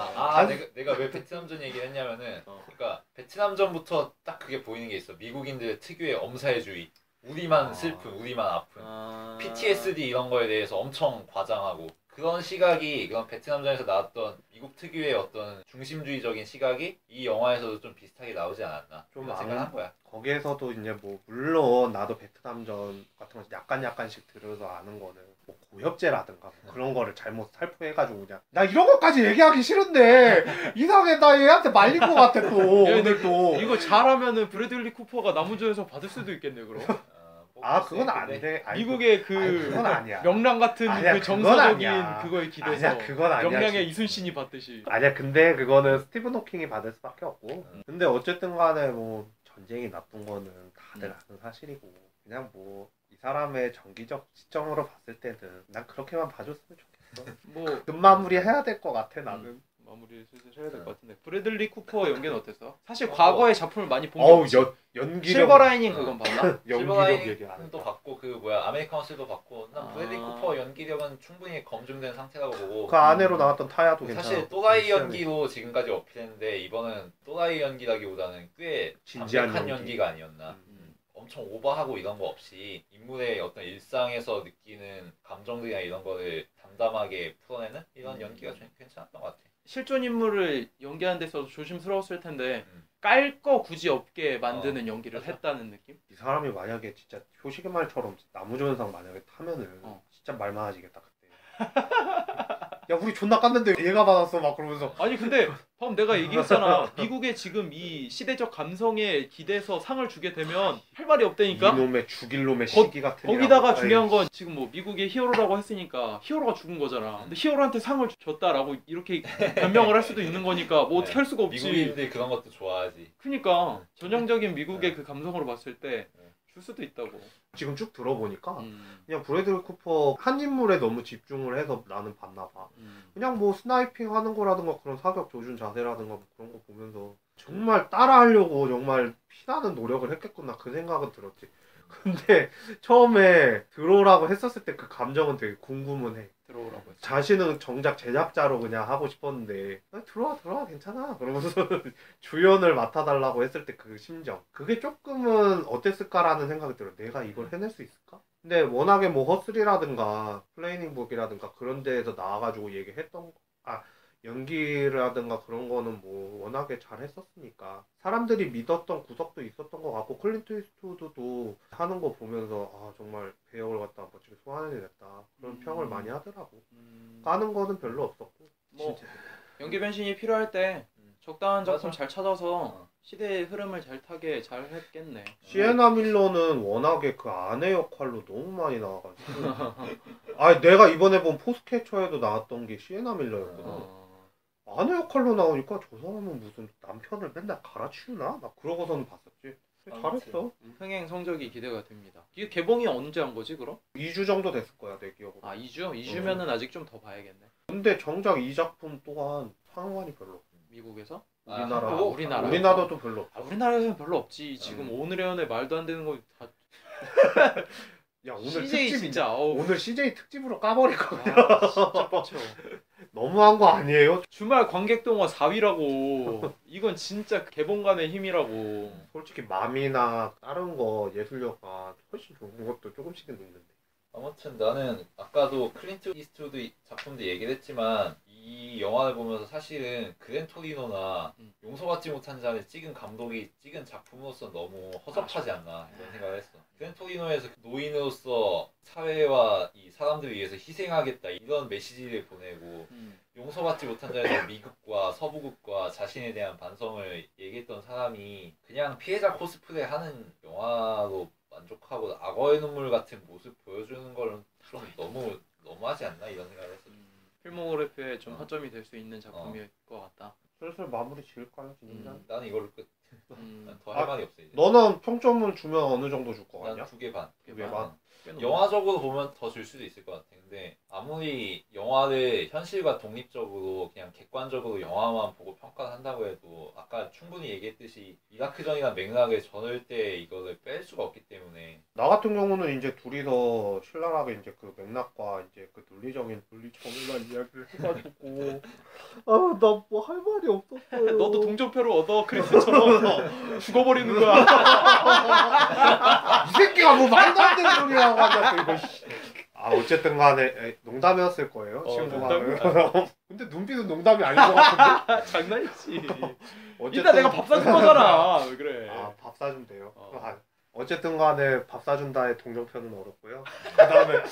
내가 왜 베트남전 얘기를 했냐면은 그러니까 베트남전부터 딱 그게 보이는 게 있어. 미국인들의 특유의 엄살주의. 우리만 슬픈, 우리만 아픈. PTSD 이런 거에 대해서 엄청 과장하고 그런 시각이 그런 베트남전에서 나왔던 미국 특유의 어떤 중심주의적인 시각이 이 영화에서도 좀 비슷하게 나오지 않았나 좀 이런 생각한 거야. 거기에서도 이제 뭐 물론 나도 베트남전 같은 거 약간씩 들어서 아는 거는 뭐 고엽제라든가 뭐 그런 거를 잘못 살포해가지고 그냥 나 이런 것까지 얘기하기 싫은데 이상해 나 얘한테 말린 것 같아 또 오늘 또 이거 잘하면은 브래들리 쿠퍼가 나무주에서 받을 수도 있겠네 그럼. 그건 안 돼. 미국의 그 그건 아니야. 명랑 같은 아니야, 그 정서적인 아니야. 그거에 기대서 아니야, 그건 아니야, 명량의 진짜. 이순신이 받듯이. 아니야 근데 그거는 스티븐 호킹이 받을 수밖에 없고 근데 어쨌든 간에 뭐 전쟁이 나쁜 거는 다들 아는 사실이고 그냥 뭐 이 사람의 정기적 시점으로 봤을 때는 난 그렇게만 봐줬으면 좋겠어. 뭐 끝마무리 해야 될 것 같아 나는. 마무리 슬슬 해야 될 것 같은데 브래들리 쿠퍼 연기는 어땠어? 사실 과거의 작품을 많이 본 게 어우 없지. 연기력 실버라이닝 그건 봤나? 연기력 얘기 안 실버라인도 했다. 봤고 그 뭐야 아메리칸 스도 봤고 난 브래들리 쿠퍼 연기력은 충분히 검증된 상태라고 보고 그 아내로 나왔던 타야도 괜찮아. 사실 또라이 연기로 지금까지 어필했는데 이번은 또라이 연기라기보다는 꽤 진지한 담백한 연기. 연기가 아니었나. 엄청 오버하고 이런 거 없이 인물의 어떤 일상에서 느끼는 감정들이나 이런 거를 담담하게 풀어내는 이런 연기가 좀 괜찮았던 것 같아. 실존 인물을 연기하는 데서 조심스러웠을 텐데 깔 거 굳이 없게 만드는 연기를 맞아. 했다는 느낌? 이 사람이 만약에 진짜 효식의 말처럼 나무조연상 만약에 타면은 진짜 말 많아지겠다 그때. 야 우리 존나 깠는데 얘가 받았어 막 그러면서. 아니 근데 방금 내가 얘기했잖아. 미국의 지금 이 시대적 감성에 기대서 상을 주게 되면 할 말이 없다니까. 이놈의 죽일 놈의 시기 같은. 거기다가 중요한 건 지금 뭐 미국의 히어로라고 했으니까 히어로가 죽은 거잖아. 근데 히어로한테 상을 줬다라고 이렇게 변명을 할 수도 있는 거니까 뭐 어떻게 할 수가 없지. 미국인들 그런 것도 좋아하지. 그러니까 전형적인 미국의 그 감성으로 봤을 때 줄 수도 있다고. 지금 쭉 들어보니까 그냥 브래들리 쿠퍼 한 인물에 너무 집중을 해서 나는 봤나 봐. 그냥 뭐 스나이핑 하는 거라든가 그런 사격 조준 자세라든가 뭐 그런 거 보면서 정말 따라하려고 정말 피나는 노력을 했겠구나 그 생각은 들었지. 근데 처음에 들어오라고 했었을 때 그 감정은 되게 궁금은 해. 들어오라고 했어. 자신은 정작 제작자로 그냥 하고 싶었는데 들어와 괜찮아 그러면서 주연을 맡아달라고 했을 때 그 심정 그게 조금은 어땠을까라는 생각이 들어. 내가 이걸 해낼 수 있을까? 근데 워낙에 뭐 허슬이라든가 플레이닝북이라든가 그런 데에서 나와가지고 얘기했던 연기라든가 그런 거는 뭐 워낙에 잘 했었으니까 사람들이 믿었던 구석도 있었던 것 같고 클린트 이스트우드도 하는 거 보면서 정말 배역을 갖다 멋지게 소화해냈다 그런 평을 많이 하더라고. 까는 거는 별로 없었고 뭐 진짜. 연기 변신이 필요할 때 적당한 작품 맞아. 잘 찾아서 시대의 흐름을 잘 타게 잘 했겠네. 시에나 밀러는 워낙에 그 아내 역할로 너무 많이 나와가지고 내가 이번에 본 포스캐쳐에도 나왔던 게 시에나 밀러였거든. 아내 역할로 나오니까 저 사람은 무슨 남편을 맨날 갈아치우나? 나 그러고서는 봤었지. 잘했어. 흥행 성적이 기대가 됩니다. 이게 개봉이 언제 한 거지 그럼? 2주 정도 됐을 거야 내 기억으로. 2주? 2주면은 아직 좀 더 봐야겠네. 근데 정작 이 작품 또한 상영관이 별로 없어. 미국에서? 우리나라도 별로 없어. 우리나라에서는 별로 없지. 지금 오늘의 연애 말도 안 되는 거 다. 야 오늘 CJ 특집 진짜. 오늘 CJ 특집으로 까버릴 거야. 진짜 빡쳐. 너무한 거 아니에요? 주말 관객 동화 4위라고. 이건 진짜 개봉관의 힘이라고. 솔직히 맘이나 다른 거 예술력가 훨씬 좋은 것도 조금씩은 있는데. 아무튼 나는 아까도 클린트 이스트우드 작품도 얘기를 했지만 이 영화를 보면서 사실은 그랜토리노나 용서받지 못한 자를 찍은 감독이 찍은 작품으로서 너무 허접하지 않나 이런 생각을 했어. 그랜토리노에서 노인으로서 사회와 이 사람들을 위해서 희생하겠다 이런 메시지를 보내고 용서받지 못한 자에서 미국과 서부국과 자신에 대한 반성을 얘기했던 사람이 그냥 피해자 코스프레 하는 영화로 만족하고 악어의 눈물 같은 모습 보여주는 거는 좀 너무하지 않나 이런 생각을 했어. 필모그래피에 좀 허점이 될 수 있는 작품일 것 같다. 슬슬 마무리 지을까요? 나는 이걸로 끝. 더 할 말이 없어 이제. 너는 평점을 주면 어느 정도 줄 거 같냐? 난 2개 반. 2개 반. 영화적으로 보면 더 줄 수도 있을 것 같아. 근데 아무리 영화를 현실과 독립적으로 그냥 객관적으로 영화만 보고 평가를 한다고 해도 아까 충분히 얘기했듯이 이라크전이나 맥락을 전할 때 이거를 뺄 수가 없기 때문에 나 같은 경우는 이제 둘이서 신랄하게 이제 그 맥락과 이제 그 논리적인 이야기를 해가지고 나 뭐 할 말이 없었어요. 너도 동정표를 얻어 크리스처럼 죽어버리는 거야. 이 새끼가 뭐 말도 안 되는 소리라고 하냐 또 이거. 어쨌든 간에 농담이었을 거예요. 친구가. 농담? 근데 눈빛은 농담이 아닌 것 같은데. 장난이지. 어쨌든 이따 내가 밥 사줄 거잖아. 왜 그래? 밥 사주면 돼요. 어. 어쨌든 간에 밥 사준다의 동정표는 어렵고요. 그다음에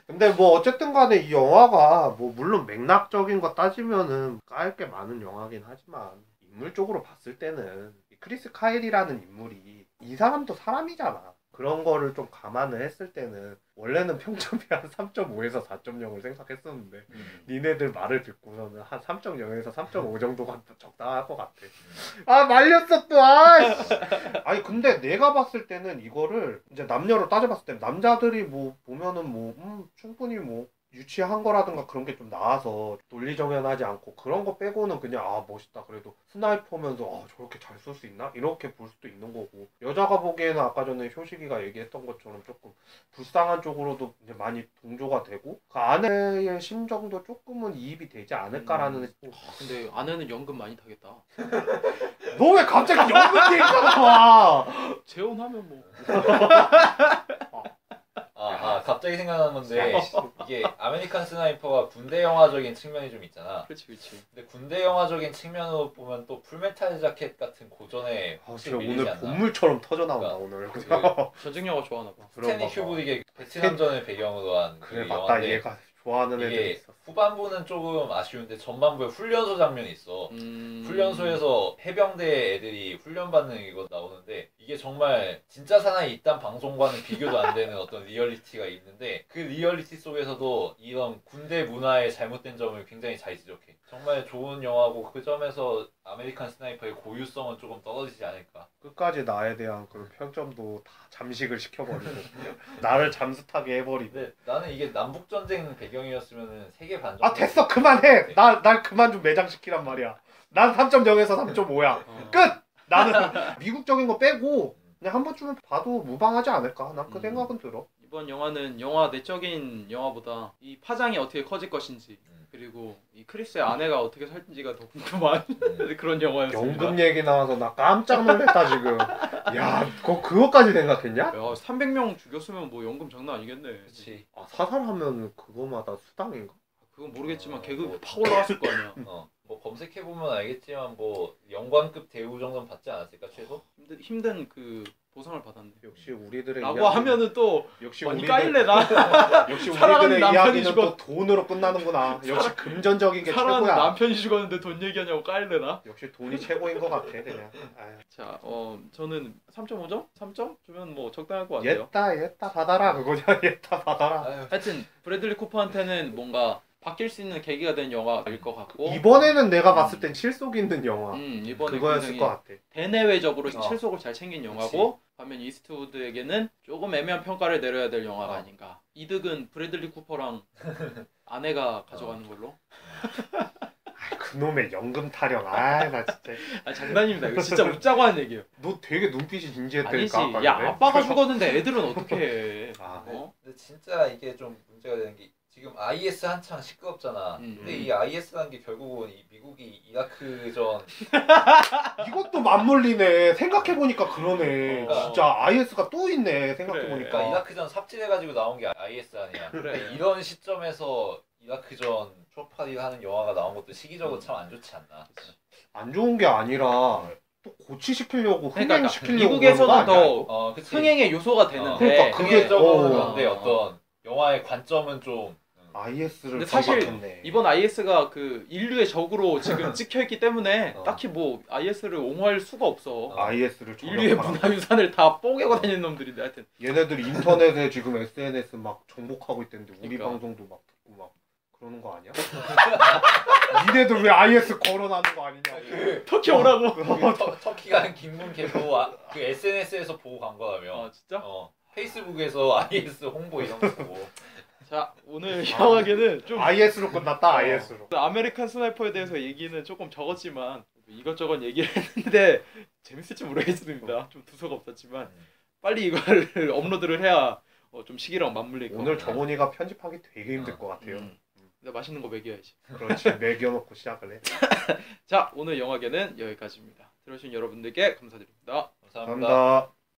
근데 뭐 어쨌든 간에 이 영화가 뭐 물론 맥락적인 거 따지면은 깔 게 많은 영화긴 하지만 인물적으로 봤을 때는 이 크리스 카일이라는 인물이 이 사람도 사람이잖아. 그런 거를 좀 감안을 했을 때는 원래는 평점이 한 3.5에서 4.0을 생각했었는데 니네들 말을 듣고서는 한 3.0에서 3.5 정도가 적당할 것 같아. 말렸어 또. 아니 근데 내가 봤을 때는 이거를 이제 남녀로 따져봤을 때 남자들이 뭐 보면은 뭐 충분히 뭐 유치한 거라든가 그런 게 좀 나와서 논리정연하지 않고 그런 거 빼고는 그냥 멋있다. 그래도 스나이퍼면서 저렇게 잘 쏠 수 있나? 이렇게 볼 수도 있는 거고 여자가 보기에는 아까 전에 효식이가 얘기했던 것처럼 조금 불쌍한 쪽으로도 이제 많이 동조가 되고 그 아내의 심정도 조금은 이입이 되지 않을까라는 근데 아내는 연금 많이 타겠다. 너 왜 갑자기 연금 얘기가 나와? 재혼하면 뭐. 갑자기 생각난 건데 이게 아메리칸 스나이퍼가 군대 영화적인 측면이 좀 있잖아. 그렇지. 근데 군대 영화적인 측면으로 보면 또 풀메탈 자켓 같은 고전에 진짜 밀리지 오늘 않나? 본물처럼 터져 나온다 오늘. 전쟁 영화 좋아하나 봐. 스탠리 큐브릭의 베트남전을 배경으로 한 그 그래 맞다. 영화인데 얘가 좋아하는 애들이 이게 있어. 후반부는 조금 아쉬운데 전반부에 훈련소 장면이 있어. 훈련소에서 해병대 애들이 훈련받는 이거 나오는데 이게 정말 진짜 사나이 이딴 방송과는 비교도 안 되는 어떤 리얼리티가 있는데 그 리얼리티 속에서도 이런 군대 문화의 잘못된 점을 굉장히 잘 지적해. 정말 좋은 영화고 그 점에서 아메리칸 스나이퍼의 고유성은 조금 떨어지지 않을까. 끝까지 나에 대한 그런 평점도 다 잠식을 시켜버리고 나를 잠수타게 해버리고. 근데 나는 이게 남북전쟁 배경이었으면 세계 반 정도 됐어 그만해. 날 그만 좀 매장시키란 말이야. 난 3.0에서 3.5야. 끝! 나는 미국적인 거 빼고 그냥 한 번쯤은 봐도 무방하지 않을까. 난 그 생각은 들어. 이번 영화는 영화 내적인 영화보다 이 파장이 어떻게 커질 것인지 그리고 이 크리스의 아내가 어떻게 살지가 더 궁금한 그런 영화였습니다. 연금 얘기 나와서 나 깜짝 놀랐다 지금. 야, 그거까지 생각했냐? 야, 300명 죽였으면 뭐 연금 장난 아니겠네. 그렇지. 사살하면 그거마다 수당인가? 그건 모르겠지만 계급 팍 올라갔을 거 아니야. 뭐 검색해보면 알겠지만 뭐 영관급 대우 정도는 받지 않았을까 최소? 힘든 그 보상을 받았네. 역시 우리들의 라고 이야기. 하면은 또 역시 많이 우리들 까일래 나. 역시 사랑하는 우리들의 남편이 이야기는 죽어. 또 돈으로 끝나는구나. 역시 금전적인 게 사랑하는 최고야. 남편이 죽었는데 돈 얘기하냐고 까일래 나. 역시 돈이 최고인 것 같아 그냥. 자, 저는 3.5점? 3점? 주면 뭐 적당할 것 같아요. 옛다 받아라 그거냐. 옛다 받아라. 하여튼 브래들리 쿠퍼한테는 뭔가 바뀔 수 있는 계기가 된 영화일 것 같고 이번에는 내가 봤을 땐 실속 있는 영화. 이번에 그거였을 굉장히 것 같아. 대내외적으로 실속을 잘 챙긴 영화고 그치. 반면 이스트우드에게는 조금 애매한 평가를 내려야 될 영화가 아닌가. 이득은 브래들리 쿠퍼랑 아내가 가져가는 걸로. 그놈의 연금 타령. 나 진짜. 장난입니다. 이거 진짜 웃자고 하는 얘기예요. 너 되게 눈빛이 진지했다니까. 아니지. 아까 야 전에. 아빠가 죽었는데 애들은 어떻게 해. 근데 진짜 이게 좀 문제가 되는 게 지금 IS 한창 시끄럽잖아. 근데 이 IS라는 게 결국은 이 미국이 이라크전 이것도 맞물리네. 생각해보니까 그러네. 그러니까. 진짜 IS가 또 있네. 생각해보니까. 그러니까 이라크전 삽질해가지고 나온 게 IS 아니야. 그래. 이런 시점에서 이라크전 쇼파리를 하는 영화가 나온 것도 시기적으로 참 안 좋지 않나. 안 좋은 게 아니라 또 고치시키려고 흥행시키려고 미국에서는 더 그치. 흥행의 요소가 되는데 그러니까 그게 흥행적으로는 그런데 어떤 영화의 관점은 좀 IS를 근데 사실 생각했네. 이번 IS가 그 인류의 적으로 지금 찍혀있기 때문에 딱히 뭐 IS를 옹호할 수가 없어. IS를 인류의 문화유산을 다 뽀개고 다니는 놈들인데 하여튼 얘네들 인터넷에 지금 SNS 막 정복하고 있다는데 우리 그러니까. 방송도 막 듣고 막 그러는 거 아니야? 니네들 왜 IS 거론하는 거 아니냐고. 터키 오라고. 터키가 한 김문 개보 그 SNS에서 보고 간 거라며. 아 진짜? 페이스북에서 IS 홍보 이런 거 보고. 자 오늘 영화계는 좀 IS로 끝났다. IS로. 아메리칸 스나이퍼에 대해서 얘기는 조금 적었지만 이것저것 얘기를 했는데 재밌을지 모르겠습니다. 좀 두서가 없었지만 빨리 이걸 업로드를 해야 좀 시기랑 맞물릴 거. 오늘 정원이가 편집하기 되게 힘들 것 같아요. 근데 맛있는 거 먹여야지. 그렇지. 먹여놓고 시작을 해. 자 오늘 영화계는 여기까지입니다. 들어주신 여러분들께 감사드립니다. 감사합니다. 감사합니다.